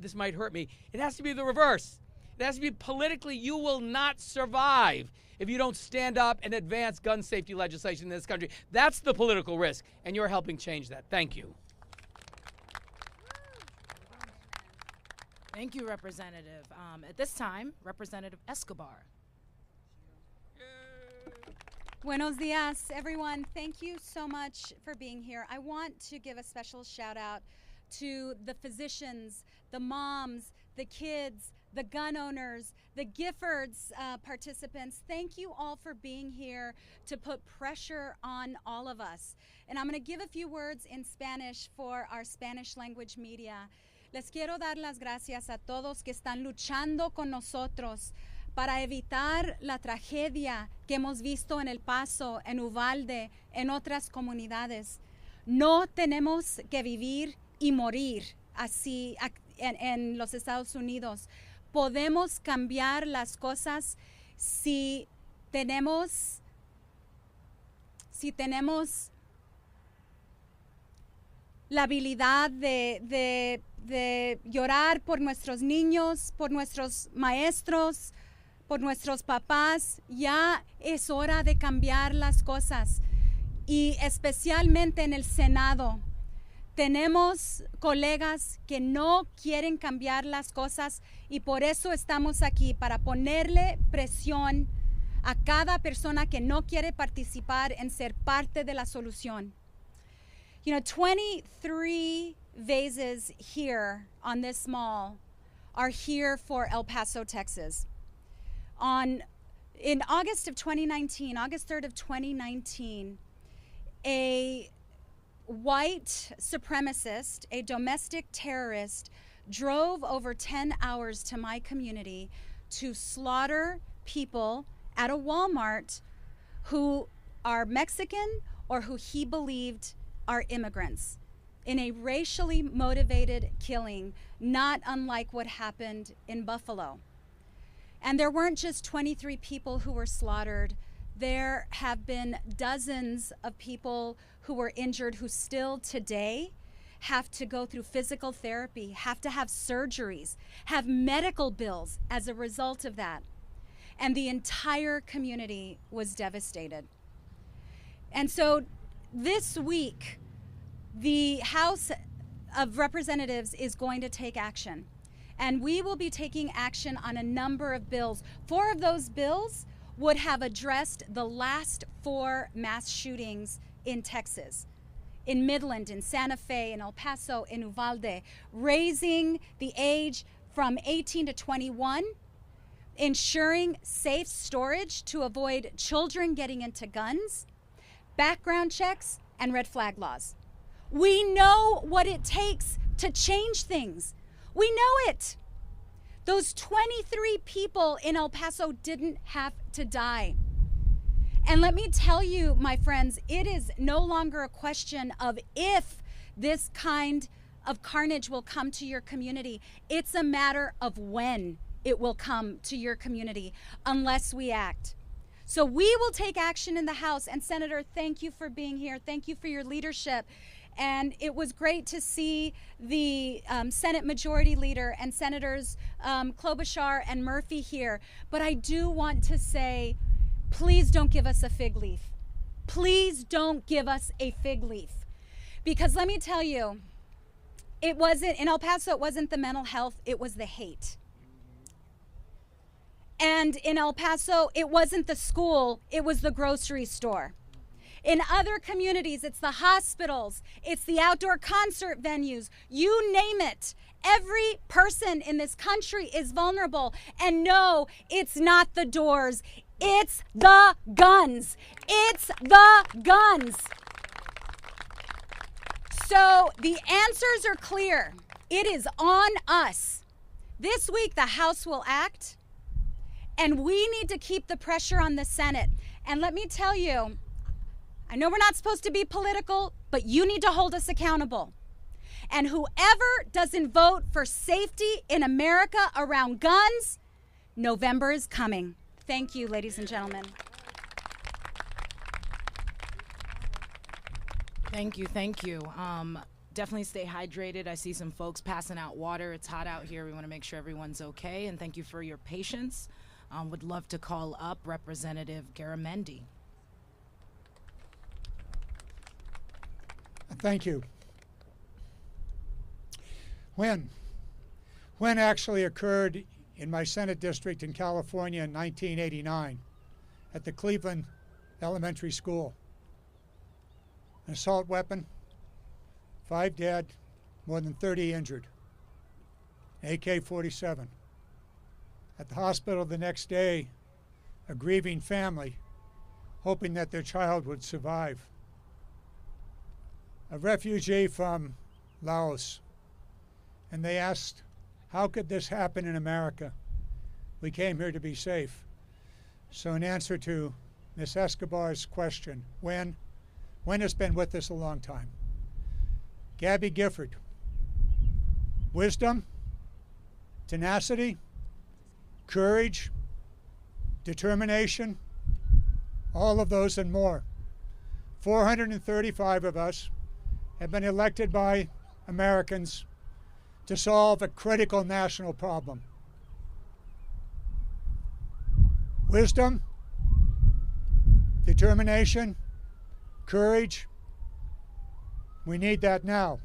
this might hurt me. It has to be the reverse. It has to be politically, you will not survive if you don't stand up and advance gun safety legislation in this country. That's the political risk, and you're helping change that. Thank you. Thank you, Representative. At this time, Representative Escobar. Buenos dias, everyone. Thank you so much for being here. I want to give a special shout out to the physicians, the moms, the kids, the gun owners, the Giffords participants. Thank you all for being here to put pressure on all of us. And I'm going to give a few words in Spanish for our Spanish language media. Les quiero dar las gracias a todos que están luchando con nosotros para evitar la tragedia que hemos visto en El Paso, en Uvalde, en otras comunidades. No tenemos que vivir y morir así en los Estados Unidos. Podemos cambiar las cosas si tenemos la habilidad de llorar por nuestros niños, por nuestros maestros, por nuestros papás. Ya es hora de cambiar las cosas, y especialmente en el Senado. Tenemos colegas que no quieren cambiar las cosas y por eso estamos aquí, para ponerle presión a cada persona que no quiere participar en ser parte de la solución. You know, 23 vases here on this mall are here for El Paso, Texas. In August of 2019, August 3rd of 2019, a white supremacist, a domestic terrorist, drove over 10 hours to my community to slaughter people at a Walmart who are Mexican or who he believed are immigrants, in a racially motivated killing, not unlike what happened in Buffalo. And there weren't just 23 people who were slaughtered. There have been dozens of people who were injured who still today have to go through physical therapy, have to have surgeries, have medical bills as a result of that. And the entire community was devastated. And so this week, the House of Representatives is going to take action. And we will be taking action on a number of bills. 4 of those bills would have addressed the last 4 mass shootings in Texas, in Midland, in Santa Fe, in El Paso, in Uvalde, raising the age from 18 to 21, ensuring safe storage to avoid children getting into guns, background checks, and red flag laws. We know what it takes to change things. We know it. Those 23 people in El Paso didn't have to die. And let me tell you, my friends, it is no longer a question of if this kind of carnage will come to your community. It's a matter of when it will come to your community, unless we act. So we will take action in the House. And Senator, thank you for being here. Thank you for your leadership. And it was great to see the Senate Majority Leader and Senators Klobuchar and Murphy here. But I do want to say, please don't give us a fig leaf. Please don't give us a fig leaf. Because let me tell you, it wasn't, in El Paso, it wasn't the mental health, it was the hate. And in El Paso, it wasn't the school, it was the grocery store. In other communities, it's the hospitals, it's the outdoor concert venues, you name it. Every person in this country is vulnerable. And no, it's not the doors, it's the guns. It's the guns. So the answers are clear. It is on us. This week, the House will act, and we need to keep the pressure on the Senate. And let me tell you, I know we're not supposed to be political, but you need to hold us accountable. And whoever doesn't vote for safety in America around guns, November is coming. Thank you, ladies and gentlemen. Thank you, thank you. Definitely stay hydrated. I see some folks passing out water. It's hot out here. We want to make sure everyone's okay. And thank you for your patience. Would love to call up Representative Garamendi. Thank you. When actually occurred in my Senate district in California in 1989 at the Cleveland Elementary School. An assault weapon, 5 dead, more than 30 injured. AK-47. At the hospital the next day, a grieving family hoping that their child would survive. A refugee from Laos, and they asked, how could this happen in America? We came here to be safe. So in answer to Ms. Escobar's question, when has been with us a long time. Gabby Giffords, wisdom, tenacity, courage, determination, all of those and more. 435 of us have been elected by Americans to solve a critical national problem. Wisdom, determination, courage, we need that now.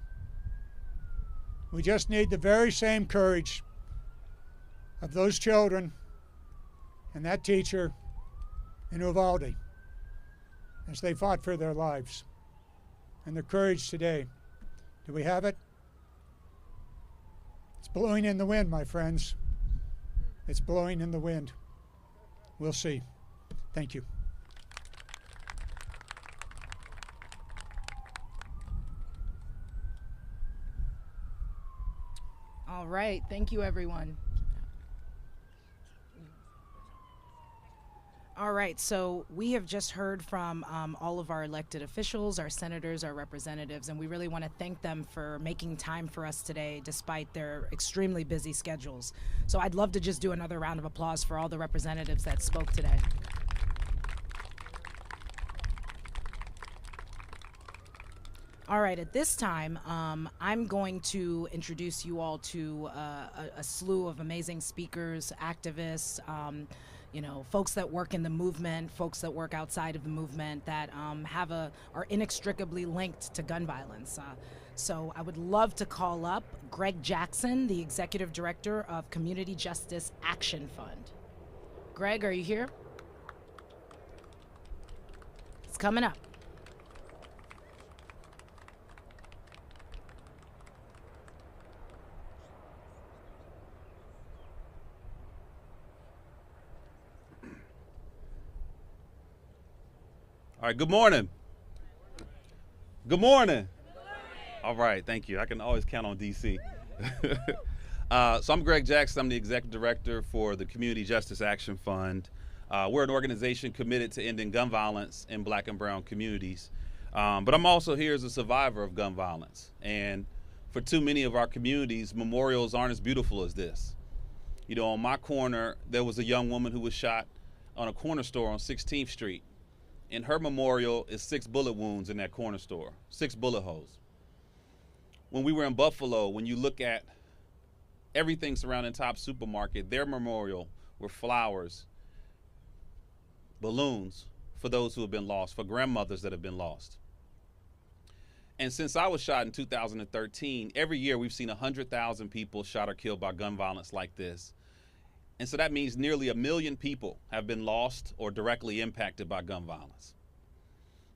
We just need the very same courage of those children and that teacher in Uvalde as they fought for their lives. And the courage today. Do we have it? It's blowing in the wind, my friends. It's blowing in the wind. We'll see. Thank you. All right. Thank you, everyone. All right, so we have just heard from all of our elected officials, our senators, our representatives, and we really want to thank them for making time for us today despite their extremely busy schedules. So I'd love to just do another round of applause for all the representatives that spoke today. All right, at this time, I'm going to introduce you all to a slew of amazing speakers, activists, folks that work in the movement, folks that work outside of the movement that are inextricably linked to gun violence. So I would love to call up Greg Jackson, the Executive Director of Community Justice Action Fund. Greg, are you here? It's coming up. All right, good morning. Good morning. All right, thank you. I can always count on DC. So I'm Greg Jackson. I'm the Executive Director for the Community Justice Action Fund. We're an organization committed to ending gun violence in Black and brown communities. But I'm also here as a survivor of gun violence. And for too many of our communities, memorials aren't as beautiful as this. You know, on my corner, there was a young woman who was shot on a corner store on 16th Street. And her memorial is 6 bullet wounds in that corner store, 6 bullet holes. When we were in Buffalo, when you look at everything surrounding Top Supermarket, their memorial were flowers, balloons for those who have been lost, for grandmothers that have been lost. And since I was shot in 2013, every year we've seen 100,000 people shot or killed by gun violence like this. And so that means nearly 1 million people have been lost or directly impacted by gun violence.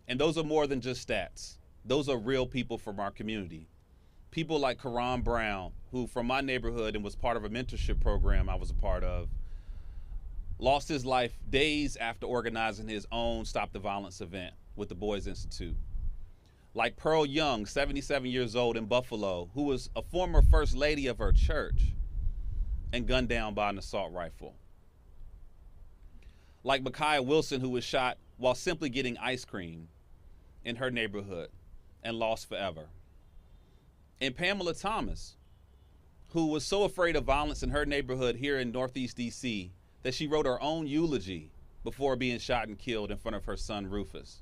And those are more than just stats. Those are real people from our community. People like Karan Brown, who from my neighborhood and was part of a mentorship program I was a part of, lost his life days after organizing his own Stop the Violence event with the Boys Institute. Like Pearl Young, 77 years old in Buffalo, who was a former first lady of her church and gunned down by an assault rifle. Like Micaiah Wilson, who was shot while simply getting ice cream in her neighborhood and lost forever. And Pamela Thomas, who was so afraid of violence in her neighborhood here in Northeast DC that she wrote her own eulogy before being shot and killed in front of her son Rufus.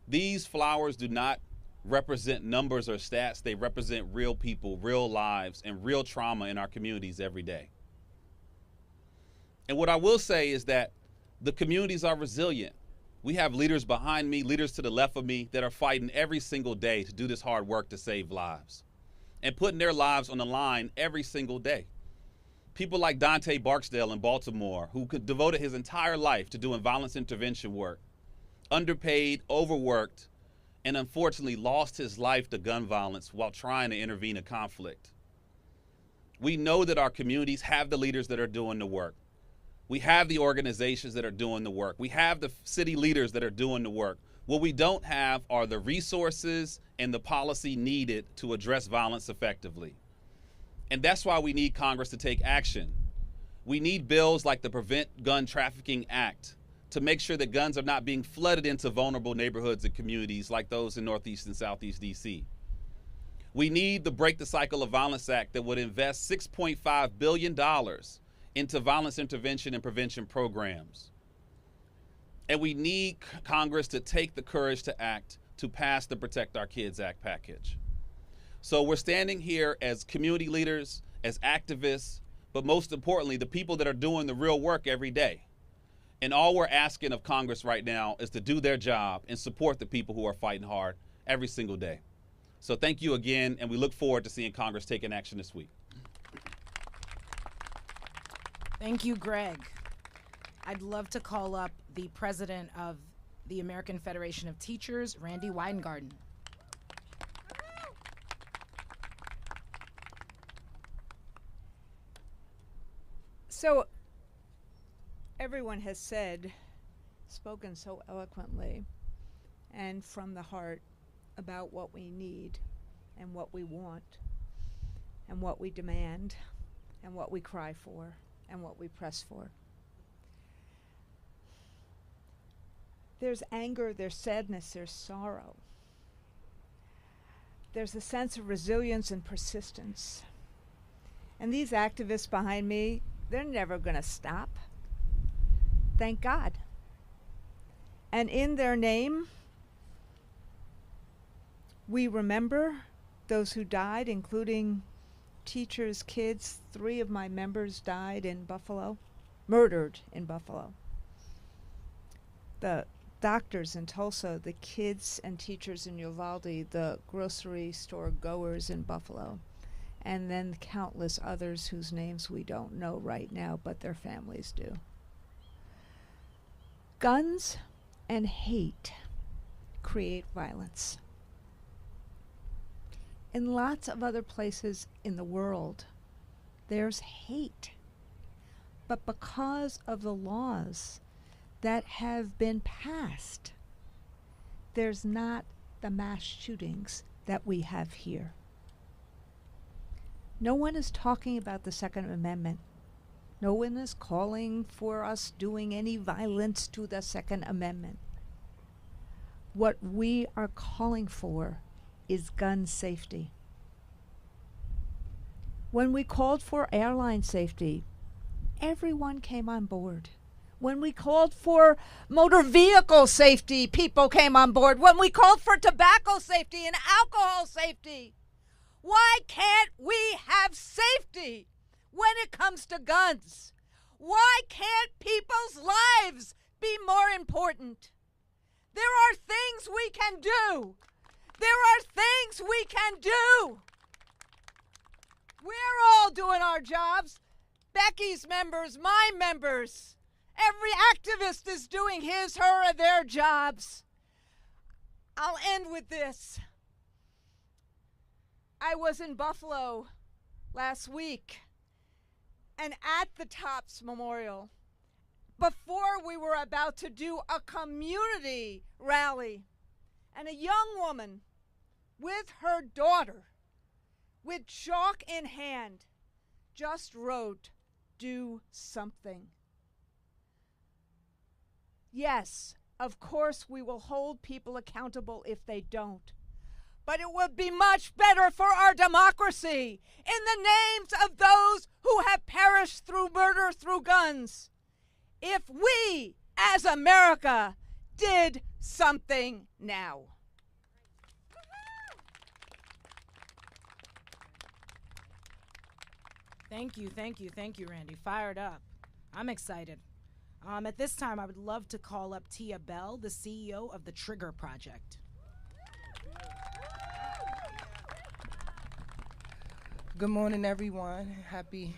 These flowers do not represent numbers or stats. They represent real people, real lives, and real trauma in our communities every day. And what I will say is that the communities are resilient. We have leaders behind me, leaders to the left of me that are fighting every single day to do this hard work to save lives and putting their lives on the line every single day. People like Dante Barksdale in Baltimore, who devoted his entire life to doing violence intervention work, underpaid, overworked, and unfortunately lost his life to gun violence while trying to intervene in conflict. We know that our communities have the leaders that are doing the work. We have the organizations that are doing the work. We have the city leaders that are doing the work. What we don't have are the resources and the policy needed to address violence effectively. And that's why we need Congress to take action. We need bills like the Prevent Gun Trafficking Act to make sure that guns are not being flooded into vulnerable neighborhoods and communities like those in Northeast and Southeast DC. We need the Break the Cycle of Violence Act that would invest $6.5 billion into violence intervention and prevention programs. And we need Congress to take the courage to act to pass the Protect Our Kids Act package. So we're standing here as community leaders, as activists, but most importantly, the people that are doing the real work every day. And all we're asking of Congress right now is to do their job and support the people who are fighting hard every single day. So thank you again, and we look forward to seeing Congress taking action this week. Thank you, Greg. I'd love to call up the president of the American Federation of Teachers, Randy Weingarten. So, everyone has spoken so eloquently and from the heart about what we need and what we want and what we demand and what we cry for and what we press for. There's anger, there's sadness, there's sorrow. There's a sense of resilience and persistence. And these activists behind me, they're never going to stop. Thank God. And in their name, we remember those who died, including teachers, kids. 3 of my members died in Buffalo, murdered in Buffalo. The doctors in Tulsa, the kids and teachers in Uvalde, the grocery store goers in Buffalo, and then countless others whose names we don't know right now, but their families do. Guns and hate create violence. In lots of other places in the world, there's hate. But because of the laws that have been passed, there's not the mass shootings that we have here. No one is talking about the Second Amendment. No one is calling for us doing any violence to the Second Amendment. What we are calling for is gun safety. When we called for airline safety, everyone came on board. When we called for motor vehicle safety, people came on board. When we called for tobacco safety and alcohol safety, why can't we have safety when it comes to guns? Why can't people's lives be more important? There are things we can do. There are things we can do. We're all doing our jobs. Becky's members, my members. Every activist is doing his, her, or their jobs. I'll end with this. I was in Buffalo last week and at the Topps Memorial before we were about to do a community rally, and a young woman with her daughter with chalk in hand just wrote, "Do something." Yes, of course we will hold people accountable if they don't. But it would be much better for our democracy in the names of those who have perished through murder through guns if we, as America, did something now. Thank you, Randy. Fired up. I'm excited. At this time, I would love to call up Tia Bell, the CEO of the Trigger Project. Good morning, everyone. Happy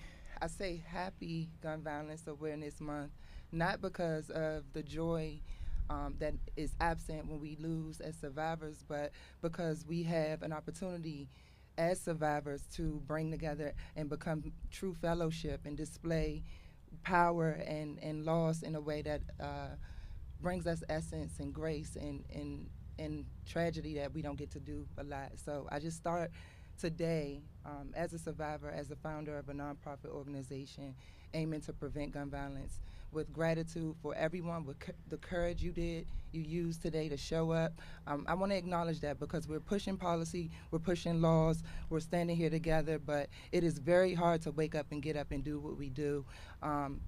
Gun Violence Awareness Month, not because of the joy that is absent when we lose as survivors, but because we have an opportunity as survivors to bring together and become true fellowship and display power and loss in a way that brings us essence and grace and tragedy that we don't get to do a lot. So I just start today as a survivor, as a founder of a nonprofit organization aiming to prevent gun violence, with gratitude for everyone, with the courage you used today to show up. I want to acknowledge that because we're pushing policy, we're pushing laws, we're standing here together, but it is very hard to wake up and get up and do what we do,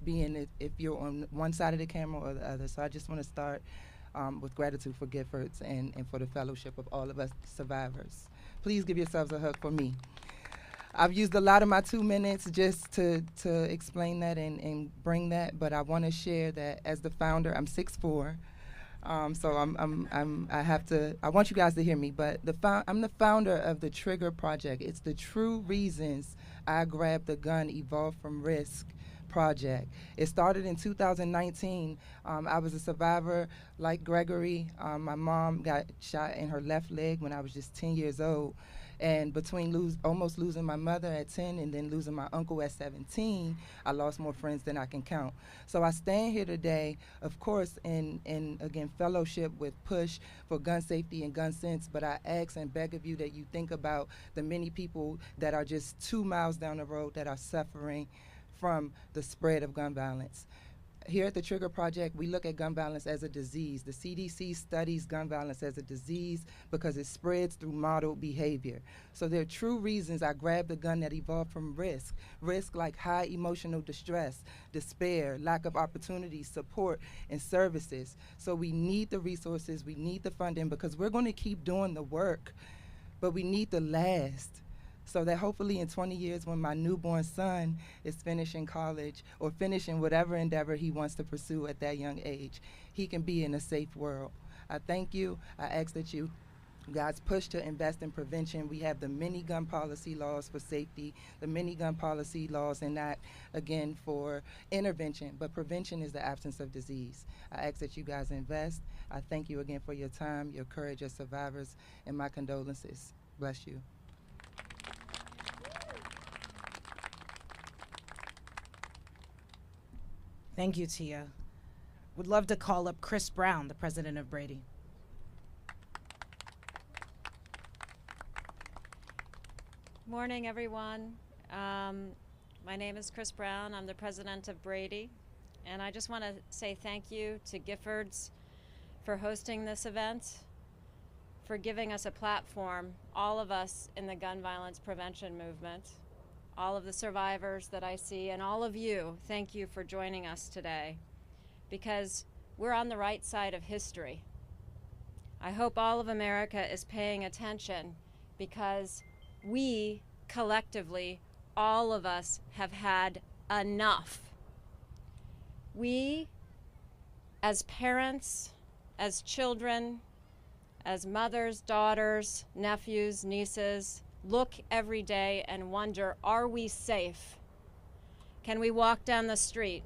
being if you're on one side of the camera or the other. So I just want to start with gratitude for Giffords and for the fellowship of all of us survivors. Please give yourselves a hug for me. I've used a lot of my 2 minutes just to explain that and bring that, but I want to share that as the founder, I'm 6'4". So I want you guys to hear me, but I'm the founder of the Trigger Project. It's the true reasons I grabbed the gun evolved from risk project. It started in 2019. I was a survivor like Gregory. My mom got shot in her left leg when I was just 10 years old. And between almost losing my mother at 10 and then losing my uncle at 17, I lost more friends than I can count. So I stand here today, of course, in again, fellowship with PUSH for gun safety and gun sense, but I ask and beg of you that you think about the many people that are just 2 miles down the road that are suffering from the spread of gun violence. Here at the Trigger Project, we look at gun violence as a disease. The CDC studies gun violence as a disease because it spreads through modeled behavior. So there are true reasons I grabbed the gun that evolved from risk. Risk like high emotional distress, despair, lack of opportunity, support, and services. So we need the resources, we need the funding because we're going to keep doing the work, but we need to last. So that hopefully in 20 years when my newborn son is finishing college or finishing whatever endeavor he wants to pursue at that young age, he can be in a safe world. I thank you. I ask that you guys push to invest in prevention. We have the many gun policy laws for safety, the many gun policy laws and that, again, for intervention. But prevention is the absence of disease. I ask that you guys invest. I thank you again for your time, your courage as survivors, and my condolences. Bless you. Thank you, Tia. Would love to call up Chris Brown, the president of Brady. Morning, everyone. My name is Chris Brown. I'm the president of Brady. And I just want to say thank you to Giffords for hosting this event, for giving us a platform, all of us in the gun violence prevention movement. All of the survivors that I see, and all of you, thank you for joining us today, because we're on the right side of history. I hope all of America is paying attention because we collectively, all of us, have had enough. We, as parents, as children, as mothers, daughters, nephews, nieces, look every day and wonder, are we safe? Can we walk down the street?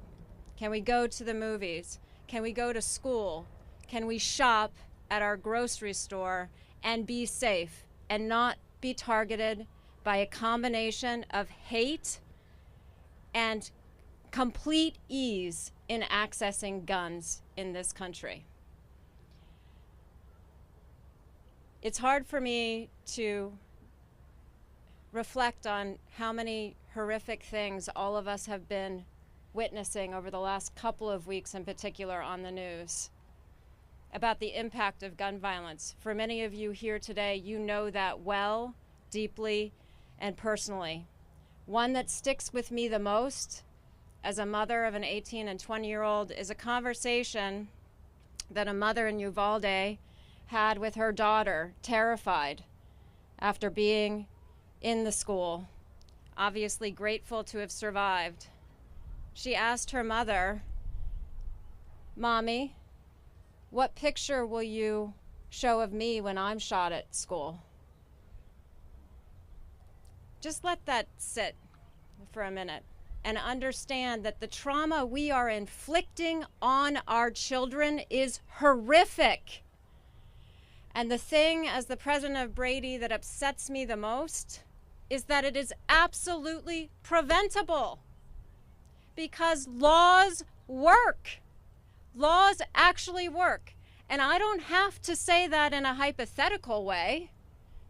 Can we go to the movies? Can we go to school? Can we shop at our grocery store and be safe and not be targeted by a combination of hate and complete ease in accessing guns in this country? It's hard for me to reflect on how many horrific things all of us have been witnessing over the last couple of weeks in particular on the news about the impact of gun violence. For many of you here today, you know that well, deeply, and personally. One that sticks with me the most as a mother of an 18 and 20-year-old is a conversation that a mother in Uvalde had with her daughter, terrified after being in the school, obviously grateful to have survived. She asked her mother, "Mommy, what picture will you show of me when I'm shot at school?" Just let that sit for a minute and understand that the trauma we are inflicting on our children is horrific. And the thing, as the president of Brady, that upsets me the most is that it is absolutely preventable because laws work. Laws actually work. And I don't have to say that in a hypothetical way.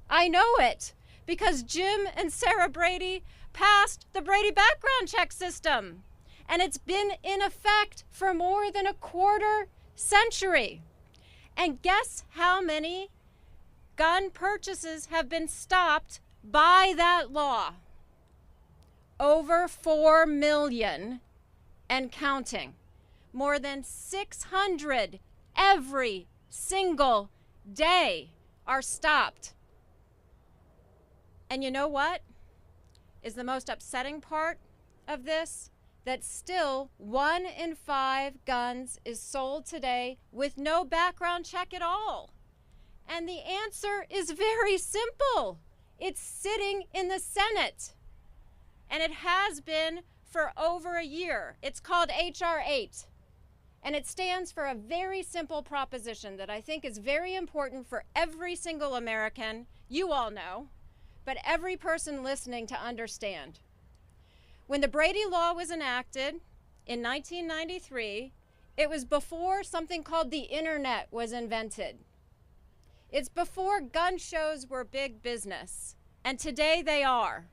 I know it because Jim and Sarah Brady passed the Brady background check system. And it's been in effect for more than a quarter century. And guess how many gun purchases have been stopped by that law? Over 4 million and counting. More than 600 every single day are stopped. And you know what is the most upsetting part of this? that still 1 in 5 guns is sold today with no background check at all? And the answer is very simple. It's sitting in the Senate. And it has been for over a year. It's called H.R. 8. And it stands for a very simple proposition that I think is very important for every single American, you all know, but every person listening to understand. When the Brady Law was enacted in 1993, it was before something called the internet was invented. It's before gun shows were big business, and today they are.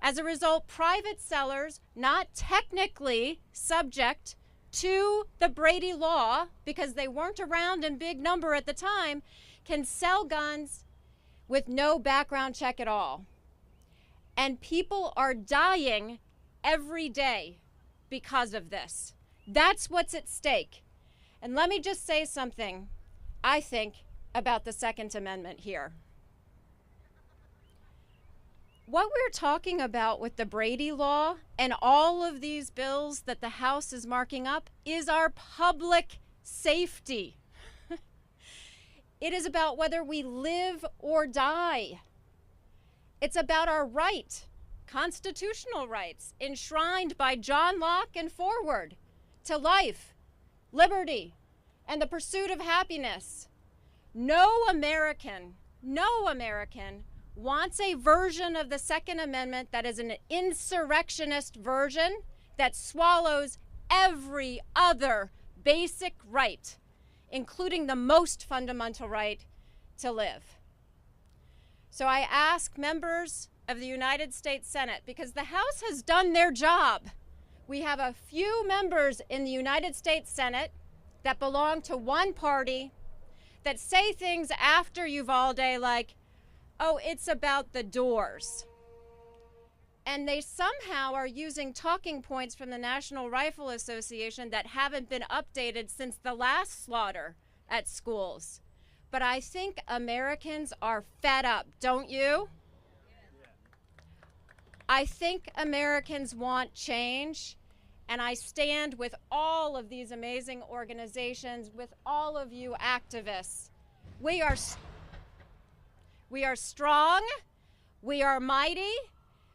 As a result, private sellers, not technically subject to the Brady Law, because they weren't around in big number at the time, can sell guns with no background check at all. And people are dying every day because of this. That's what's at stake. And let me just say something, I think, about the Second Amendment here. What we're talking about with the Brady Law and all of these bills that the House is marking up is our public safety. It is about whether we live or die. It's about our right, constitutional rights, enshrined by John Locke and Forward, to life, liberty, and the pursuit of happiness. No American wants a version of the Second Amendment that is an insurrectionist version that swallows every other basic right, including the most fundamental right to live. So I ask members of the United States Senate, because the House has done their job. We have a few members in the United States Senate that belong to one party that say things after Uvalde like, oh, it's about the doors. And they somehow are using talking points from the National Rifle Association that haven't been updated since the last slaughter at schools. But I think Americans are fed up, don't you? I think Americans want change, and I stand with all of these amazing organizations, with all of you activists. We are strong, we are mighty,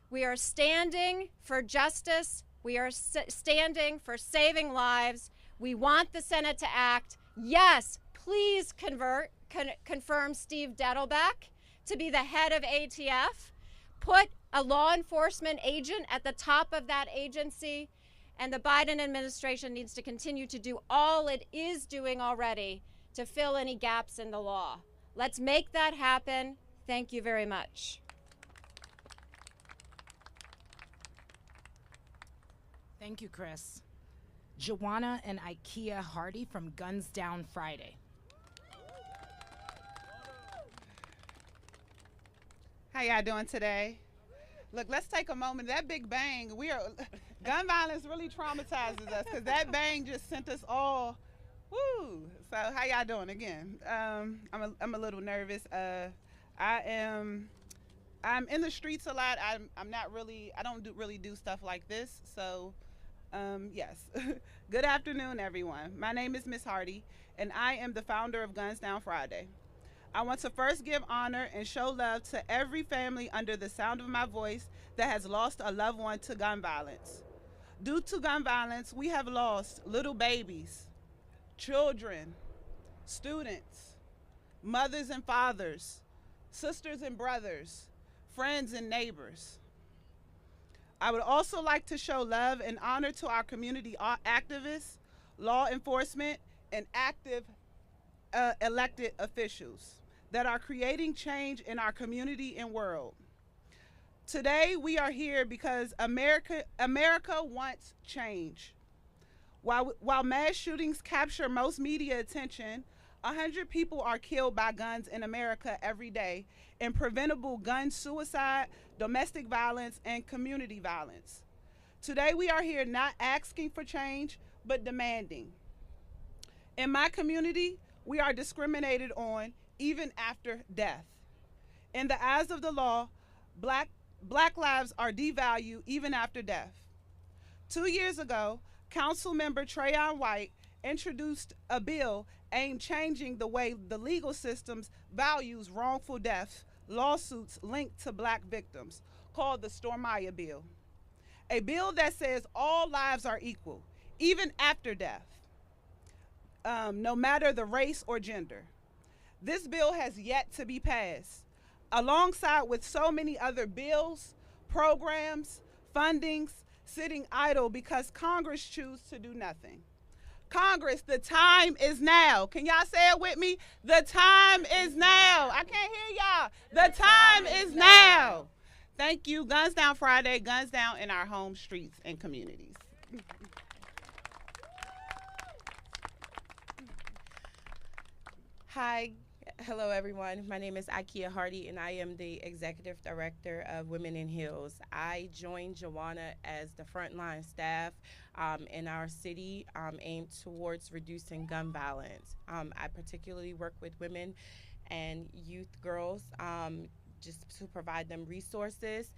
we are standing for justice, we are standing for saving lives. We want the Senate to act. Yes, please confirm Steve Dettelbach to be the head of ATF. Put a law enforcement agent at the top of that agency. And the Biden administration needs to continue to do all it is doing already to fill any gaps in the law. Let's make that happen. Thank you very much. Thank you, Chris. Joanna and Ikea Hardy from Guns Down Friday. How y'all doing today? Look, let's take a moment. That big bang, gun violence really traumatizes us, because that bang just sent us all, woo. So how y'all doing again? I'm a little nervous. I'm in the streets a lot. I don't really do stuff like this. So yes. Good afternoon, everyone. My name is Miss Hardy, and I am the founder of Guns Down Friday. I want to first give honor and show love to every family under the sound of my voice that has lost a loved one to gun violence. Due to gun violence, we have lost little babies, children, students, mothers and fathers, sisters and brothers, friends and neighbors. I would also like to show love and honor to our community activists, law enforcement, and active elected officials that are creating change in our community and world. Today, we are here because America wants change. While mass shootings capture most media attention, 100 people are killed by guns in America every day, and preventable gun suicide, domestic violence, and community violence. Today, we are here not asking for change, but demanding. In my community, we are discriminated on even after death. In the eyes of the law, black lives are devalued even after death. 2 years ago, Councilmember Trayon White introduced a bill aimed changing the way the legal systems values wrongful death lawsuits linked to black victims, called the Stormaya Bill. A bill that says all lives are equal, even after death, no matter the race or gender. This bill has yet to be passed, alongside with so many other bills, programs, fundings, sitting idle because Congress choose to do nothing. Congress, the time is now. Can y'all say it with me? The time is now. I can't hear y'all. The time is now. Thank you. Guns Down Friday, guns down in our home streets and communities. Hi, hello everyone. My name is Ikea Hardy and I am the Executive Director of Women in Heels. I joined Joanna as the frontline staff in our city aimed towards reducing gun violence. I particularly work with women and youth girls just to provide them resources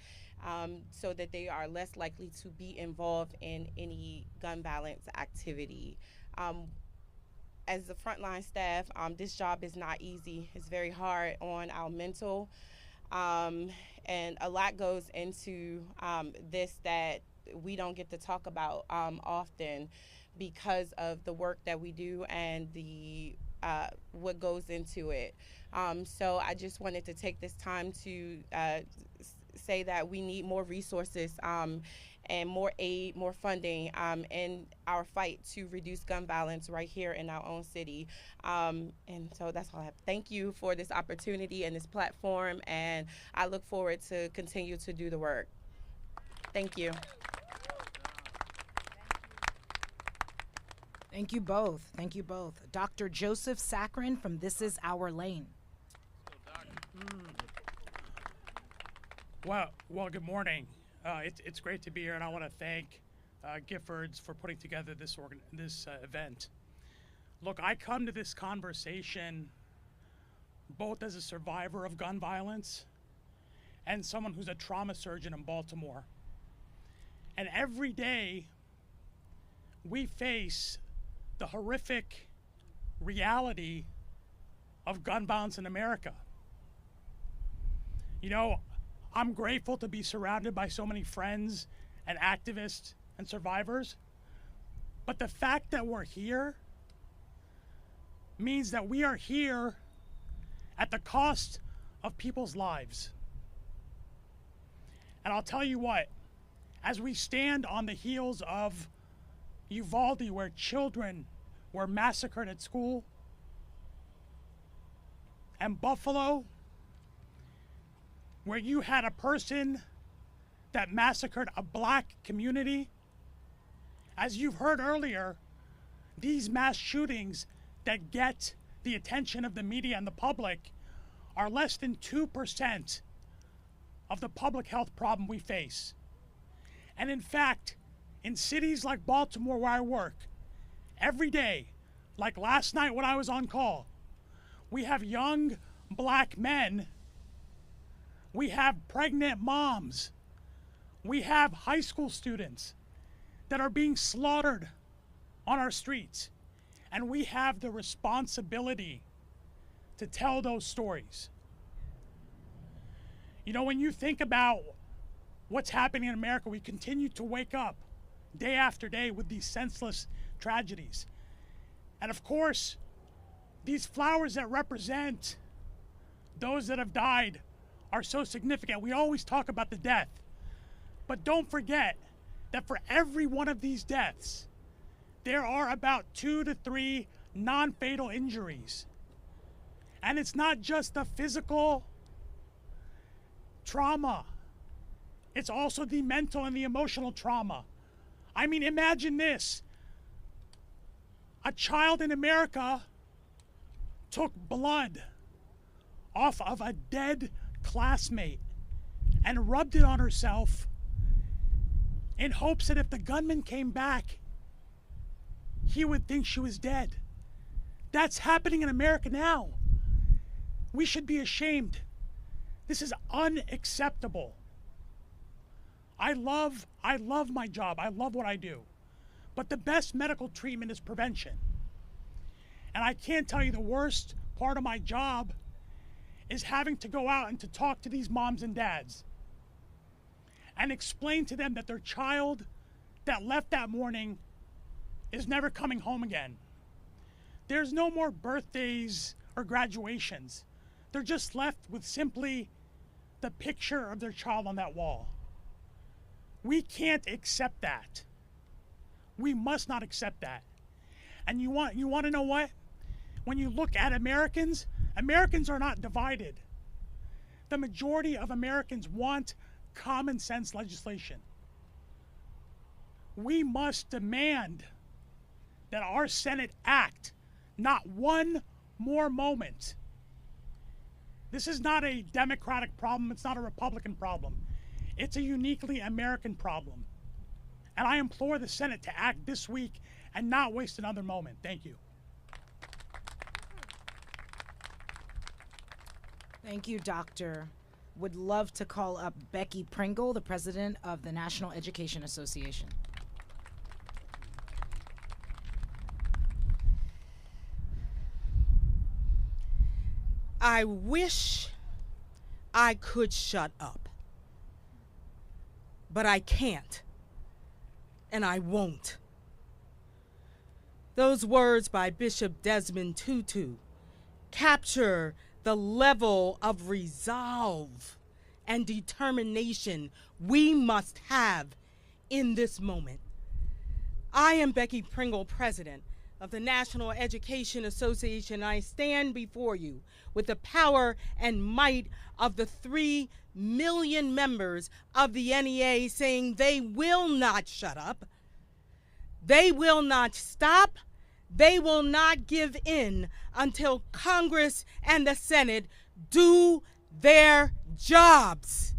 so that they are less likely to be involved in any gun violence activity. As the frontline staff, this job is not easy. It's very hard on our mental, and a lot goes into this that we don't get to talk about often because of the work that we do and the what goes into it. So I just wanted to take this time to say that we need more resources and more aid, more funding in our fight to reduce gun violence right here in our own city. And so that's all I have. Thank you for this opportunity and this platform, and I look forward to continue to do the work. Thank you. Thank you both. Thank you both. Dr. Joseph Saccharin from This Is Our Lane. Well, good morning. It's great to be here, and I want to thank Giffords for putting together this event. Look, I come to this conversation both as a survivor of gun violence and someone who's a trauma surgeon in Baltimore. And every day we face the horrific reality of gun violence in America. You know, I'm grateful to be surrounded by so many friends and activists and survivors, but the fact that we're here means that we are here at the cost of people's lives. And I'll tell you what, as we stand on the heels of Uvalde, where children were massacred at school, and Buffalo, where you had a person that massacred a black community. As you've heard earlier, these mass shootings that get the attention of the media and the public are less than 2% of the public health problem we face. And in fact, in cities like Baltimore where I work, every day, like last night when I was on call, we have young black men, we have pregnant moms, we have high school students that are being slaughtered on our streets. And we have the responsibility to tell those stories. You know, when you think about what's happening in America, we continue to wake up day after day with these senseless tragedies. And of course, these flowers that represent those that have died are so significant. We always talk about the death, but don't forget that for every one of these deaths, there are about 2 to 3 non-fatal injuries. And it's not just the physical trauma, it's also the mental and the emotional trauma. I mean, imagine this. A child in America took blood off of a dead classmate and rubbed it on herself in hopes that if the gunman came back, he would think she was dead. That's happening in America now. We should be ashamed. This is unacceptable. I love my job. I love what I do. But the best medical treatment is prevention. And I can't tell you the worst part of my job is having to go out and to talk to these moms and dads and explain to them that their child that left that morning is never coming home again. There's no more birthdays or graduations. They're just left with simply the picture of their child on that wall. We can't accept that. We must not accept that. And you want to know what? When you look at Americans are not divided. The majority of Americans want common sense legislation. We must demand that our Senate act, not one more moment. This is not a Democratic problem. It's not a Republican problem. It's a uniquely American problem. And I implore the Senate to act this week and not waste another moment. Thank you. Thank you, Doctor. Would love to call up Becky Pringle, the president of the National Education Association. I wish I could shut up, but I can't, and I won't. Those words by Bishop Desmond Tutu capture the level of resolve and determination we must have in this moment. I am Becky Pringle, president of the National Education Association. I stand before you with the power and might of the 3 million members of the NEA saying they will not shut up, they will not stop, they will not give in until Congress and the Senate do their jobs.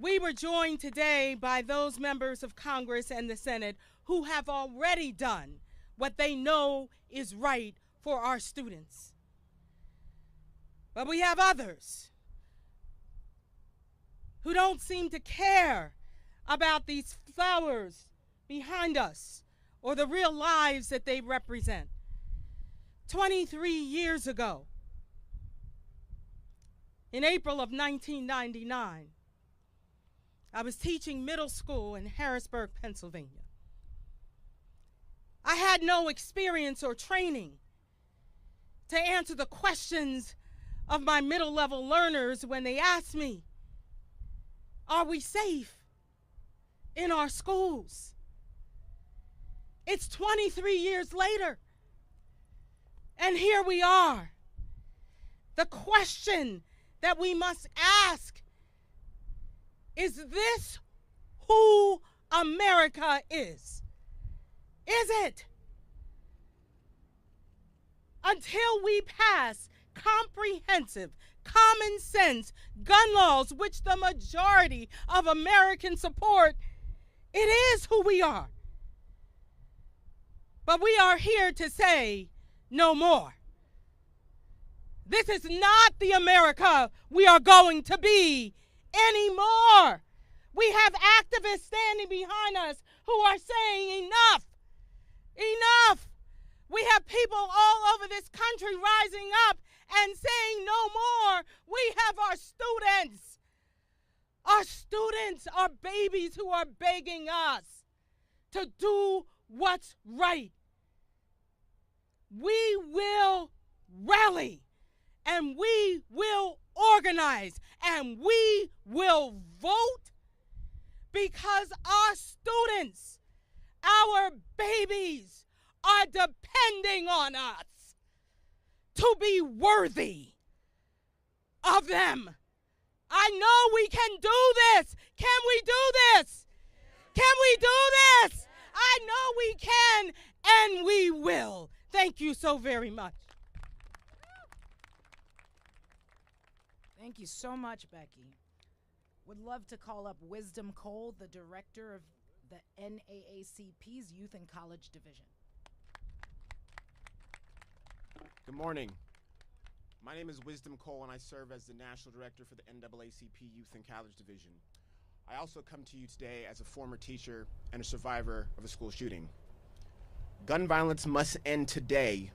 We were joined today by those members of Congress and the Senate who have already done what they know is right for our students. But we have others who don't seem to care about these flowers behind us or the real lives that they represent. 23 years ago, in April of 1999, I was teaching middle school in Harrisburg, Pennsylvania. I had no experience or training to answer the questions of my middle-level learners when they asked me, are we safe in our schools? It's 23 years later, and here we are. The question that we must ask is this who America is? Is it? Until we pass comprehensive, common sense gun laws, which the majority of Americans support, it is who we are. But we are here to say no more. This is not the America we are going to be anymore. We have activists standing behind us who are saying enough. Enough. We have people all over this country rising up and saying no more. We have our students. Our students are babies who are begging us to do what's right. We will rally and we will organize and we will vote because our students, our babies, are depending on us to be worthy of them. I know we can do this. Can we do this? Can we do this? I know we can and we will. Thank you so very much. Thank you so much, Becky. Would love to call up Wisdom Cole, the director of the NAACP's Youth and College Division. Good morning. My name is Wisdom Cole, and I serve as the National Director for the NAACP Youth and College Division. I also come to you today as a former teacher and a survivor of a school shooting. Gun violence must end today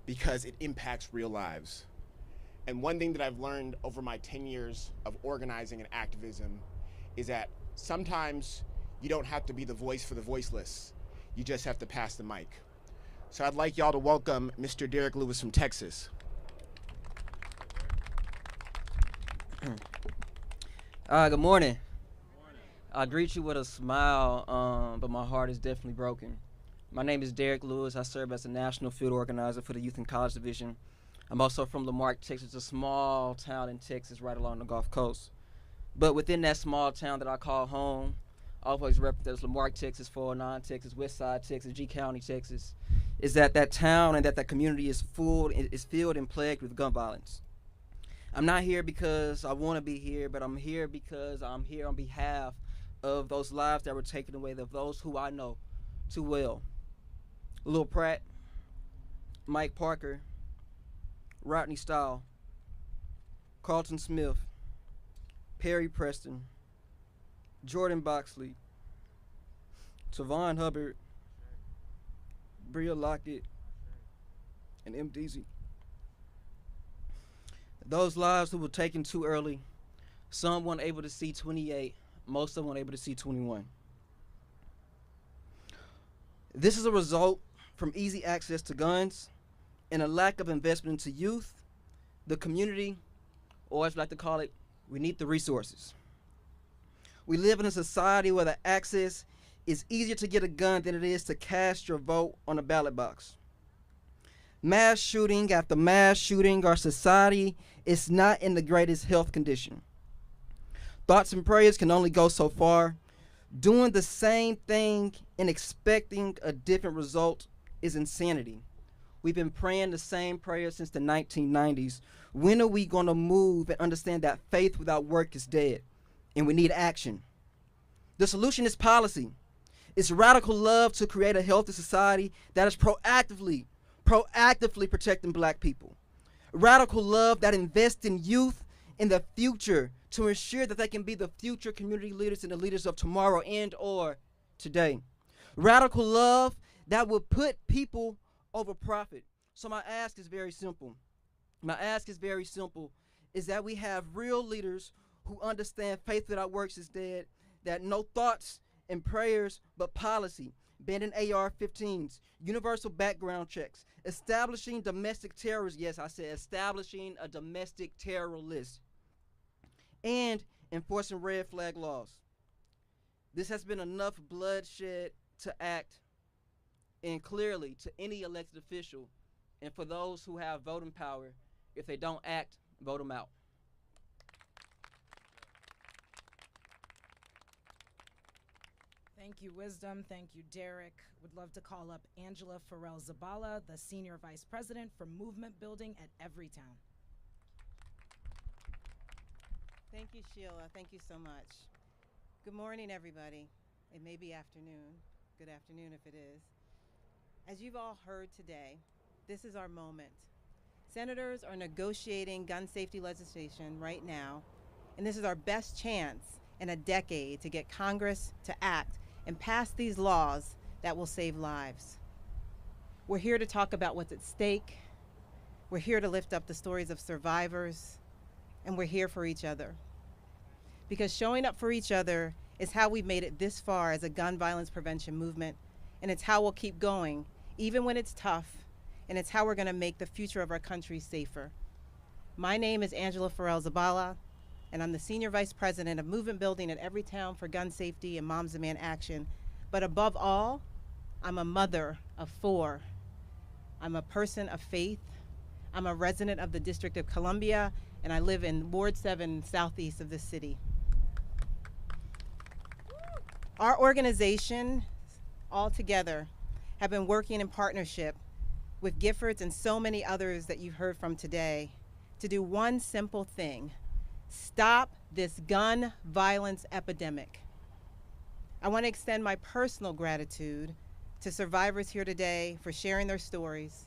because it impacts real lives. And one thing that I've learned over my 10 years of organizing and activism is that sometimes you don't have to be the voice for the voiceless. You just have to pass the mic. So I'd like y'all to welcome Mr. Derek Lewis from Texas. Good morning. I greet you with a smile, but my heart is definitely broken. My name is Derek Lewis. I serve as the National Field Organizer for the Youth and College Division. I'm also from Lamarck, Texas, a small town in Texas right along the Gulf Coast. But within that small town that I call home, I always represent Lamarck, Texas, 409, Texas, Westside, Texas, G County, Texas, is that town and that community is filled and plagued with gun violence. I'm not here because I want to be here, but I'm here because I'm here on behalf of those lives that were taken away, of those who I know too well. Lil Pratt, Mike Parker, Rodney Stahl, Carlton Smith, Perry Preston, Jordan Boxley, Tavon Hubbard, Bria Lockett, and M. Deasy. Those lives who were taken too early, some weren't able to see 28, most of them weren't able to see 21. This is a result from easy access to guns and a lack of investment into youth, the community, or as we like to call it, we need the resources. We live in a society where the access is easier to get a gun than it is to cast your vote on a ballot box. Mass shooting after mass shooting, our society is not in the greatest health condition. Thoughts and prayers can only go so far. Doing the same thing and expecting a different result is insanity. We've been praying the same prayer since the 1990s. When are we going to move and understand that faith without work is dead and we need action? The solution is policy. It's radical love to create a healthy society that is proactively protecting black people. Radical love that invests in youth in the future to ensure that they can be the future community leaders and the leaders of tomorrow and or today. Radical love that will put people over profit. So my ask is very simple. Is that we have real leaders who understand faith without works is dead, that no thoughts and prayers but policy, banning AR-15s, universal background checks, establishing domestic terrorists, yes, I said establishing a domestic terror list, and enforcing red flag laws. This has been enough bloodshed to act, and clearly to any elected official, and for those who have voting power, if they don't act, vote them out. Thank you, Wisdom. Thank you, Derek. Would love to call up Angela Farrell-Zabala, the Senior Vice President for Movement Building at Everytown. Thank you, Sheila. Thank you so much. Good morning, everybody. It may be afternoon. Good afternoon if it is. As you've all heard today, this is our moment. Senators are negotiating gun safety legislation right now, and this is our best chance in a decade to get Congress to act and pass these laws that will save lives. We're here to talk about what's at stake. We're here to lift up the stories of survivors, and we're here for each other. Because showing up for each other is how we've made it this far as a gun violence prevention movement, and it's how we'll keep going, even when it's tough, and it's how we're gonna make the future of our country safer. My name is Angela Farrell-Zabala, and I'm the Senior Vice President of Movement Building at Everytown for Gun Safety and Moms Demand Action. But above all, I'm a mother of 4. I'm a person of faith. I'm a resident of the District of Columbia, and I live in Ward 7, southeast of this city. Our organization, all together, have been working in partnership with Giffords and so many others that you've heard from today to do one simple thing: stop this gun violence epidemic. I want to extend my personal gratitude to survivors here today for sharing their stories,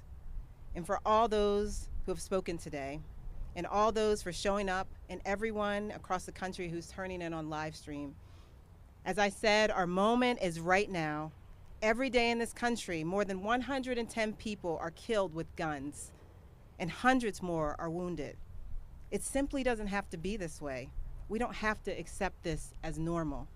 and for all those who have spoken today, and all those for showing up, and everyone across the country who's turning in on live stream. As I said, our moment is right now. Every day in this country, more than 110 people are killed with guns, and hundreds more are wounded. It simply doesn't have to be this way. We don't have to accept this as normal.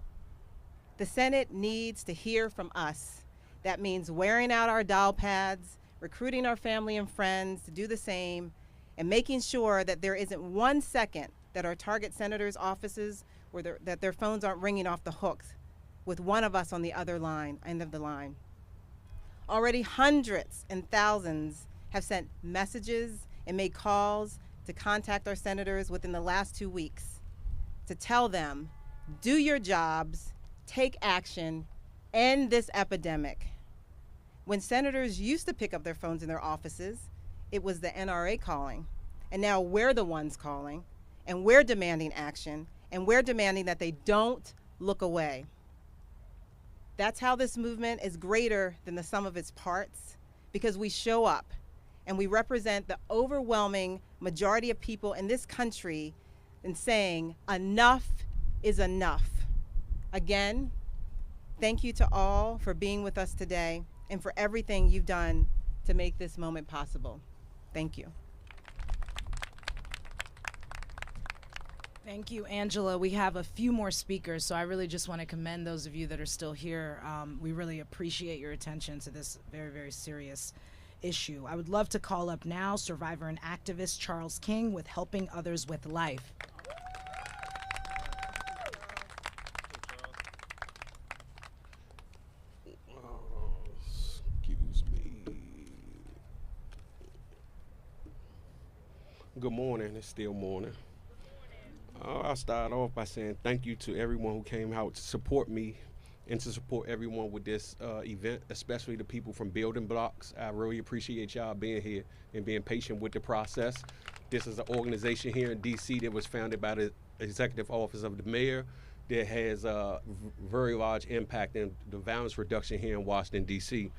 The Senate needs to hear from us. That means wearing out our dial pads, recruiting our family and friends to do the same, and making sure that there isn't 1 second that our target senators' offices or that their phones aren't ringing off the hook with one of us on the other end of the line. Already hundreds and thousands have sent messages and made calls to contact our senators within the last 2 weeks to tell them, do your jobs, take action, end this epidemic. When senators used to pick up their phones in their offices, it was the NRA calling. And now we're the ones calling, and we're demanding action, and we're demanding that they don't look away. That's how this movement is greater than the sum of its parts, because we show up and we represent the overwhelming majority of people in this country in saying enough is enough. Again, thank you to all for being with us today and for everything you've done to make this moment possible. Thank you. Thank you, Angela. We have a few more speakers, so I really just want to commend those of you that are still here. We really appreciate your attention to this very, very serious issue. I would love to call up now survivor and activist Charles King with Helping Others with Life. Excuse me. Good morning. It's still morning. I'll start off by saying thank you to everyone who came out to support me and to support everyone with this event, especially the people from Building Blocks. I really appreciate y'all being here and being patient with the process. This is an organization here in D.C. that was founded by the Executive Office of the Mayor that has a very large impact in the violence reduction here in Washington, D.C.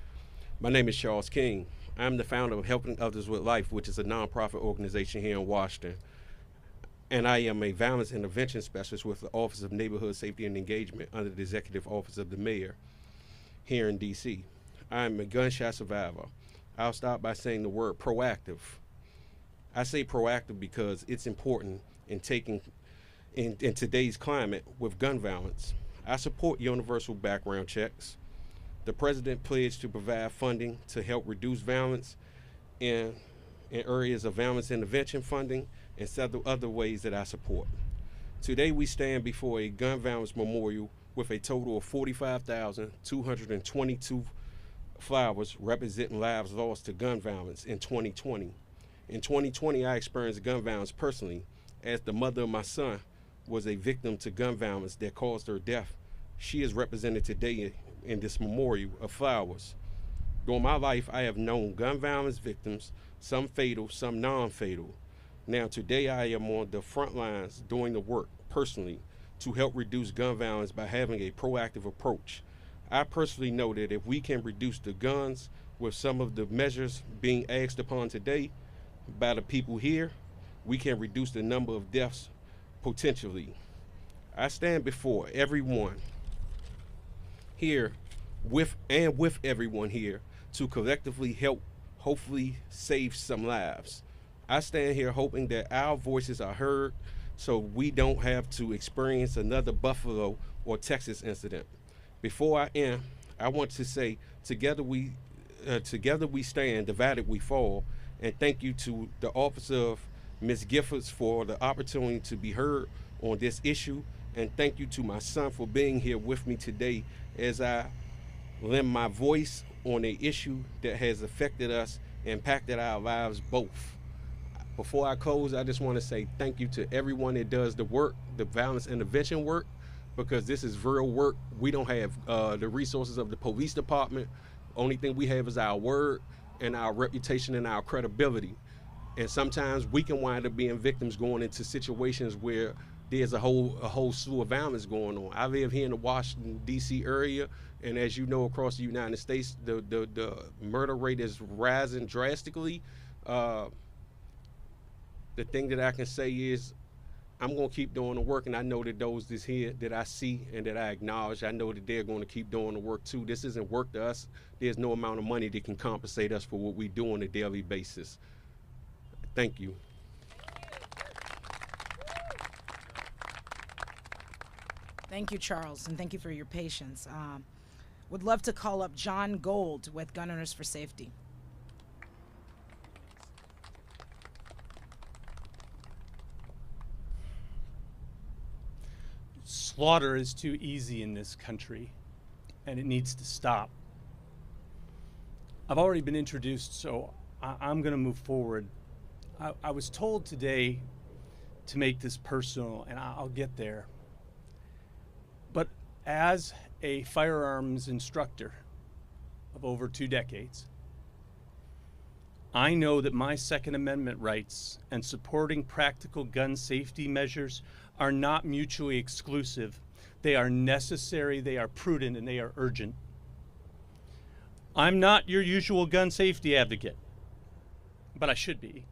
My name is Charles King. I'm the founder of Helping Others with Life, which is a nonprofit organization here in Washington. And I am a violence intervention specialist with the Office of Neighborhood Safety and Engagement under the Executive Office of the Mayor here in D.C. I'm a gunshot survivor. I'll start by saying the word proactive. I say proactive because it's important in today's climate with gun violence. I support universal background checks. The President pledged to provide funding to help reduce violence in areas of violence intervention funding and several other ways that I support. Today we stand before a gun violence memorial with a total of 45,222 flowers representing lives lost to gun violence in 2020. In 2020, I experienced gun violence personally, as the mother of my son was a victim to gun violence that caused her death. She is represented today in this memorial of flowers. During my life, I have known gun violence victims, some fatal, some non-fatal. Now, today I am on the front lines doing the work personally to help reduce gun violence by having a proactive approach. I personally know that if we can reduce the guns with some of the measures being asked upon today by the people here, we can reduce the number of deaths potentially. I stand before everyone here with everyone here to collectively help hopefully save some lives. I stand here hoping that our voices are heard so we don't have to experience another Buffalo or Texas incident. Before I end, I want to say together we stand, divided we fall, and thank you to the Office of Ms. Giffords for the opportunity to be heard on this issue, and thank you to my son for being here with me today as I lend my voice on an issue that has affected us, impacted our lives both. Before I close, I just want to say thank you to everyone that does the work, the violence intervention work, because this is real work. We don't have the resources of the police department. Only thing we have is our word and our reputation and our credibility. And sometimes we can wind up being victims going into situations where there's a whole slew of violence going on. I live here in the Washington, D.C. area, and as you know, across the United States, the murder rate is rising drastically. The thing that I can say is I'm going to keep doing the work, and I know that those that's here that I see and that I acknowledge, I know that they're going to keep doing the work too. This isn't work to us. There's no amount of money that can compensate us for what we do on a daily basis. Thank you. Thank you, Charles, and thank you for your patience. Would love to call up John Gold with Gun Owners for Safety. Slaughter is too easy in this country, and it needs to stop. I've already been introduced, so I'm going to move forward. I was told today to make this personal, and I'll get there. But as a firearms instructor of over 2 decades, I know that my Second Amendment rights and supporting practical gun safety measures are not mutually exclusive. They are necessary, they are prudent, and they are urgent. I'm not your usual gun safety advocate, but I should be.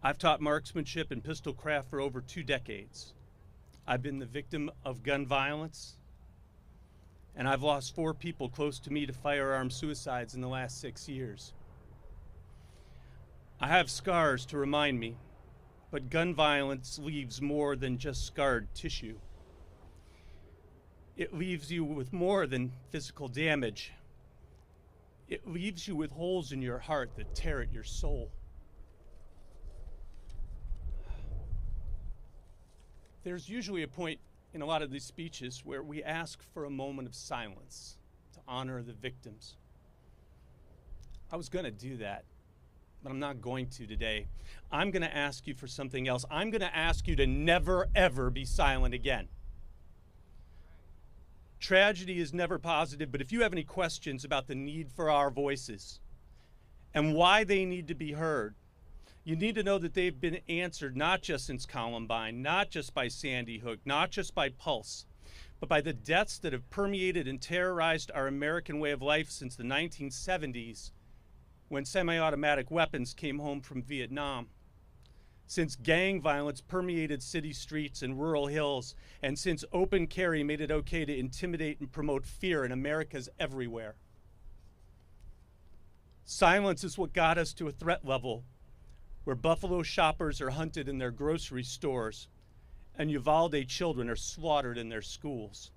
I've taught marksmanship and pistol craft for over 2 decades. I've been the victim of gun violence, and I've lost 4 people close to me to firearm suicides in the last 6 years. I have scars to remind me, but gun violence leaves more than just scarred tissue. It leaves you with more than physical damage. It leaves you with holes in your heart that tear at your soul. There's usually a point in a lot of these speeches where we ask for a moment of silence to honor the victims. I was going to do that, but I'm not going to today. I'm going to ask you for something else. I'm going to ask you to never, ever be silent again. Tragedy is never positive, but if you have any questions about the need for our voices and why they need to be heard, you need to know that they've been answered not just since Columbine, not just by Sandy Hook, not just by Pulse, but by the deaths that have permeated and terrorized our American way of life since the 1970s, when semi-automatic weapons came home from Vietnam, since gang violence permeated city streets and rural hills, and since open carry made it okay to intimidate and promote fear in America's everywhere. Silence is what got us to a threat level where Buffalo shoppers are hunted in their grocery stores and Uvalde children are slaughtered in their schools.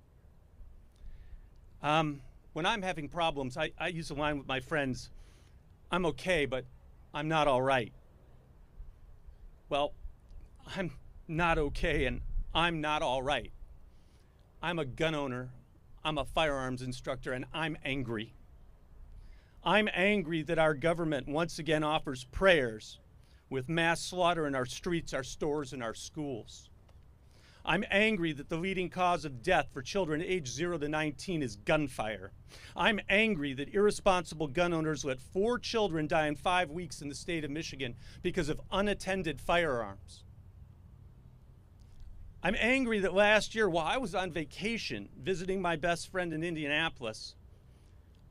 When I'm having problems, I use a line with my friends, I'm okay, but I'm not all right. Well, I'm not okay and I'm not all right. I'm a gun owner, I'm a firearms instructor, and I'm angry. I'm angry that our government once again offers prayers with mass slaughter in our streets, our stores, and our schools. I'm angry that the leading cause of death for children aged 0 to 19 is gunfire. I'm angry that irresponsible gun owners let 4 children die in 5 weeks in the state of Michigan because of unattended firearms. I'm angry that last year, while I was on vacation visiting my best friend in Indianapolis,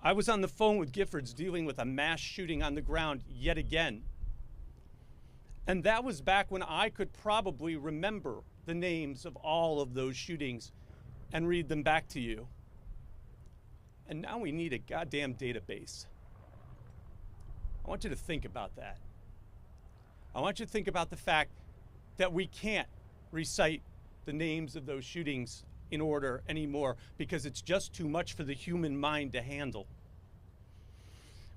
I was on the phone with Giffords dealing with a mass shooting on the ground yet again. And that was back when I could probably remember the names of all of those shootings and read them back to you. And now we need a goddamn database. I want you to think about that. I want you to think about the fact that we can't recite the names of those shootings in order anymore because it's just too much for the human mind to handle.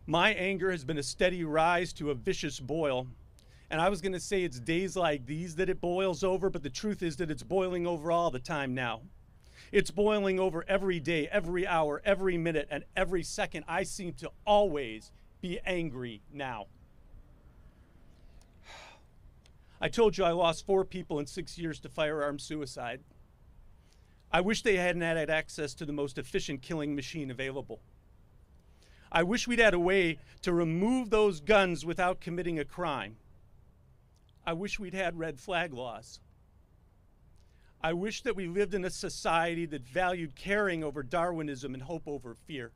My anger has been a steady rise to a vicious boil. And I was going to say it's days like these that it boils over, but the truth is that it's boiling over all the time now. It's boiling over every day, every hour, every minute, and every second. I seem to always be angry now. I told you I lost 4 people in 6 years to firearm suicide. I wish they hadn't had access to the most efficient killing machine available. I wish we'd had a way to remove those guns without committing a crime. I wish we'd had red flag laws. I wish that we lived in a society that valued caring over Darwinism and hope over fear.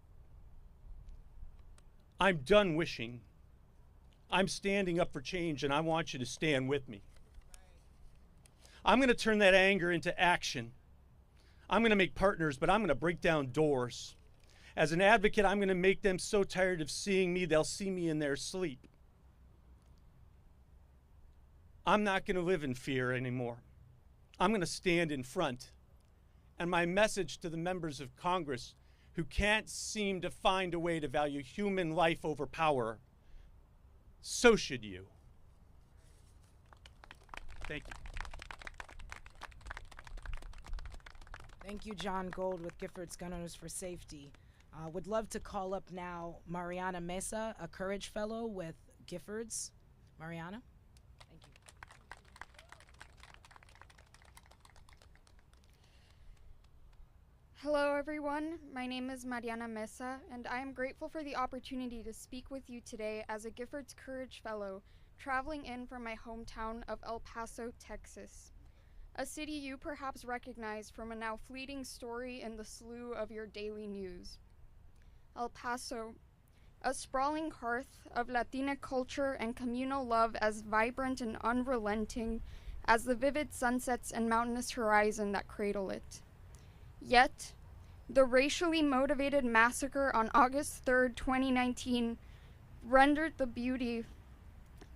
I'm done wishing. I'm standing up for change, and I want you to stand with me. I'm going to turn that anger into action. I'm going to make partners, but I'm going to break down doors. As an advocate, I'm going to make them so tired of seeing me, they'll see me in their sleep. I'm not going to live in fear anymore. I'm going to stand in front. And my message to the members of Congress who can't seem to find a way to value human life over power, so should you. Thank you. Thank you, John Gold with Giffords Gun Owners for Safety. Would love to call up now Mariana Mesa, a Courage Fellow with Giffords. Mariana? Thank you. Hello, everyone. My name is Mariana Mesa, and I am grateful for the opportunity to speak with you today as a Giffords Courage Fellow, traveling in from my hometown of El Paso, Texas. A city you perhaps recognize from a now fleeting story in the slew of your daily news. El Paso, a sprawling hearth of Latina culture and communal love as vibrant and unrelenting as the vivid sunsets and mountainous horizon that cradle it. Yet, the racially motivated massacre on August 3rd, 2019, rendered the beauty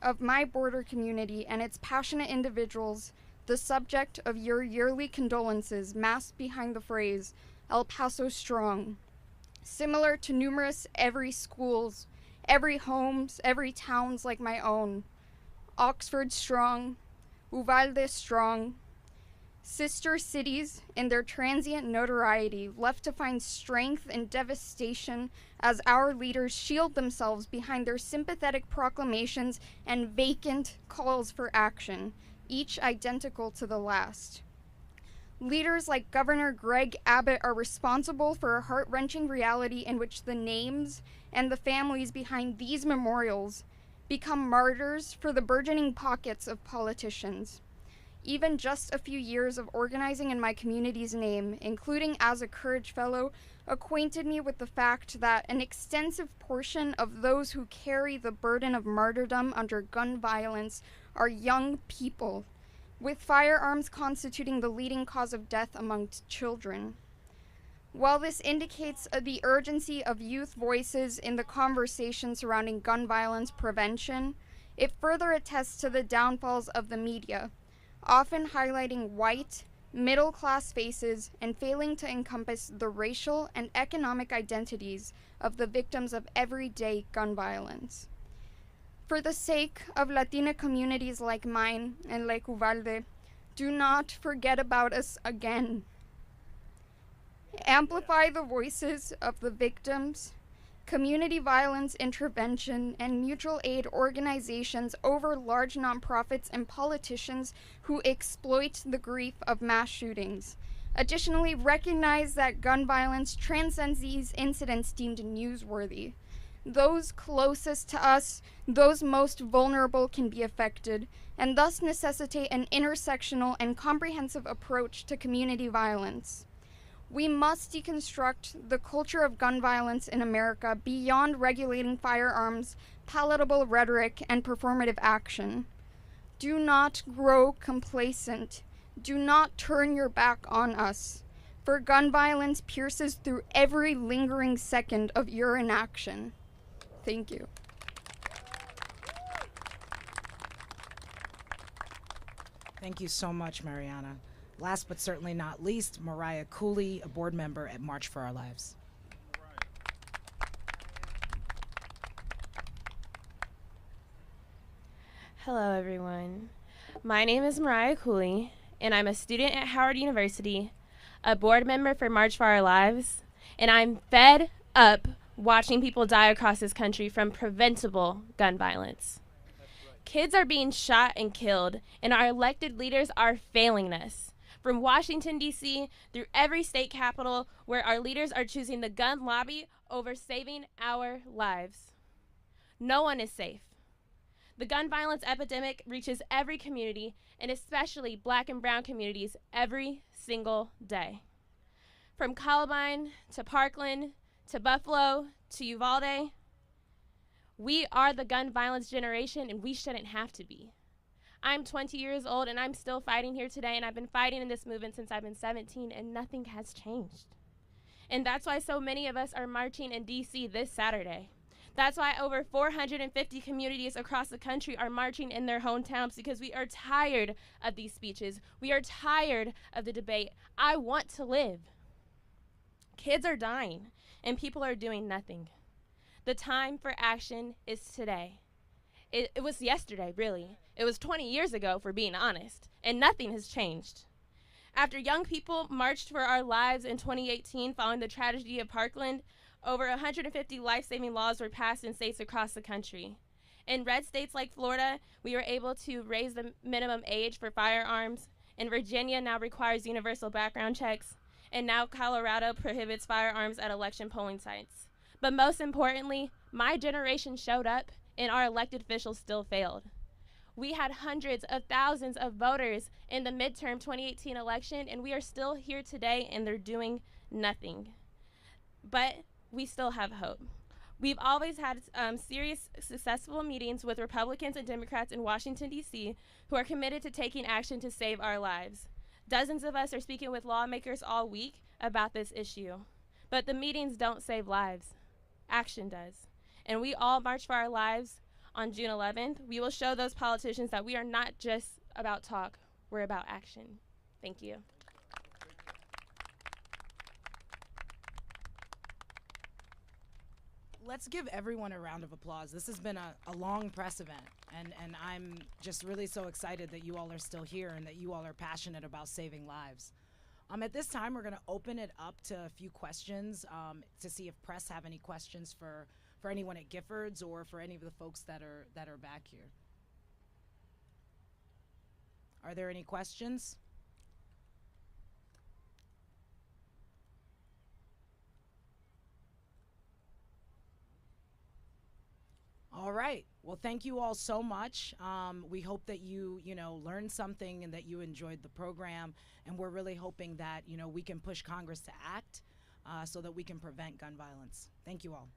of my border community and its passionate individuals the subject of your yearly condolences masked behind the phrase, El Paso Strong. Similar to numerous every schools, every homes, every towns like my own. Oxford Strong, Uvalde Strong. Sister cities in their transient notoriety left to find strength in devastation as our leaders shield themselves behind their sympathetic proclamations and vacant calls for action, each identical to the last. Leaders like Governor Greg Abbott are responsible for a heart-wrenching reality in which the names and the families behind these memorials become martyrs for the burgeoning pockets of politicians. Even just a few years of organizing in my community's name, including as a Courage Fellow, acquainted me with the fact that an extensive portion of those who carry the burden of martyrdom under gun violence are young people, with firearms constituting the leading cause of death amongst children. While this indicates the urgency of youth voices in the conversation surrounding gun violence prevention, it further attests to the downfalls of the media, often highlighting white, middle-class faces and failing to encompass the racial and economic identities of the victims of everyday gun violence. For the sake of Latina communities like mine and like Uvalde, do not forget about us again. Amplify the voices of the victims, community violence intervention, and mutual aid organizations over large nonprofits and politicians who exploit the grief of mass shootings. Additionally, recognize that gun violence transcends these incidents deemed newsworthy. Those closest to us, those most vulnerable can be affected, and thus necessitate an intersectional and comprehensive approach to community violence. We must deconstruct the culture of gun violence in America beyond regulating firearms, palatable rhetoric, and performative action. Do not grow complacent. Do not turn your back on us, for gun violence pierces through every lingering second of your inaction. Thank you. Thank you so much, Mariana. Last but certainly not least, Mariah Cooley, a board member at March for Our Lives. Hello, everyone. My name is Mariah Cooley, and I'm a student at Howard University, a board member for March for Our Lives, and I'm fed up watching people die across this country from preventable gun violence. Kids are being shot and killed, and our elected leaders are failing us. From Washington, D.C., through every state capital, where our leaders are choosing the gun lobby over saving our lives. No one is safe. The gun violence epidemic reaches every community, and especially Black and brown communities, every single day. From Columbine to Parkland to Buffalo to Uvalde, We are the gun violence generation, and we shouldn't have to be. I'm 20 years old, and I'm still fighting here today, and I've been fighting in this movement since I've been 17, and nothing has changed. And that's why so many of us are marching in D.C. this Saturday. That's why over 450 communities across the country are marching in their hometowns, because we are tired of these speeches. We are tired of the debate. I want to live. Kids are dying, and people are doing nothing. The time for action is today. It was yesterday, really. It was 20 years ago, for being honest, and nothing has changed. After young people marched for our lives in 2018 following the tragedy of Parkland, over 150 life-saving laws were passed in states across the country. In red states like Florida, we were able to raise the minimum age for firearms, and Virginia now requires universal background checks, and now Colorado prohibits firearms at election polling sites. But most importantly, my generation showed up, and our elected officials still failed. We had hundreds of thousands of voters in the midterm 2018 election, and we are still here today, and they're doing nothing. But we still have hope. We've always had serious, successful meetings with Republicans and Democrats in Washington, D.C., who are committed to taking action to save our lives. Dozens of us are speaking with lawmakers all week about this issue. But the meetings don't save lives. Action does. And we all march for our lives on June 11th. We will show those politicians that we are not just about talk, we're about action. Thank you. Let's give everyone a round of applause. This has been a long press event, and I'm just really so excited that you all are still here and that you all are passionate about saving lives. At this time, we're going to open it up to a few questions to see if press have any questions for anyone at Giffords or for any of the folks that are back here. Are there any questions? All right. Well, thank you all so much. We hope that you learned something and that you enjoyed the program. And we're really hoping that, we can push Congress to act so that we can prevent gun violence. Thank you all.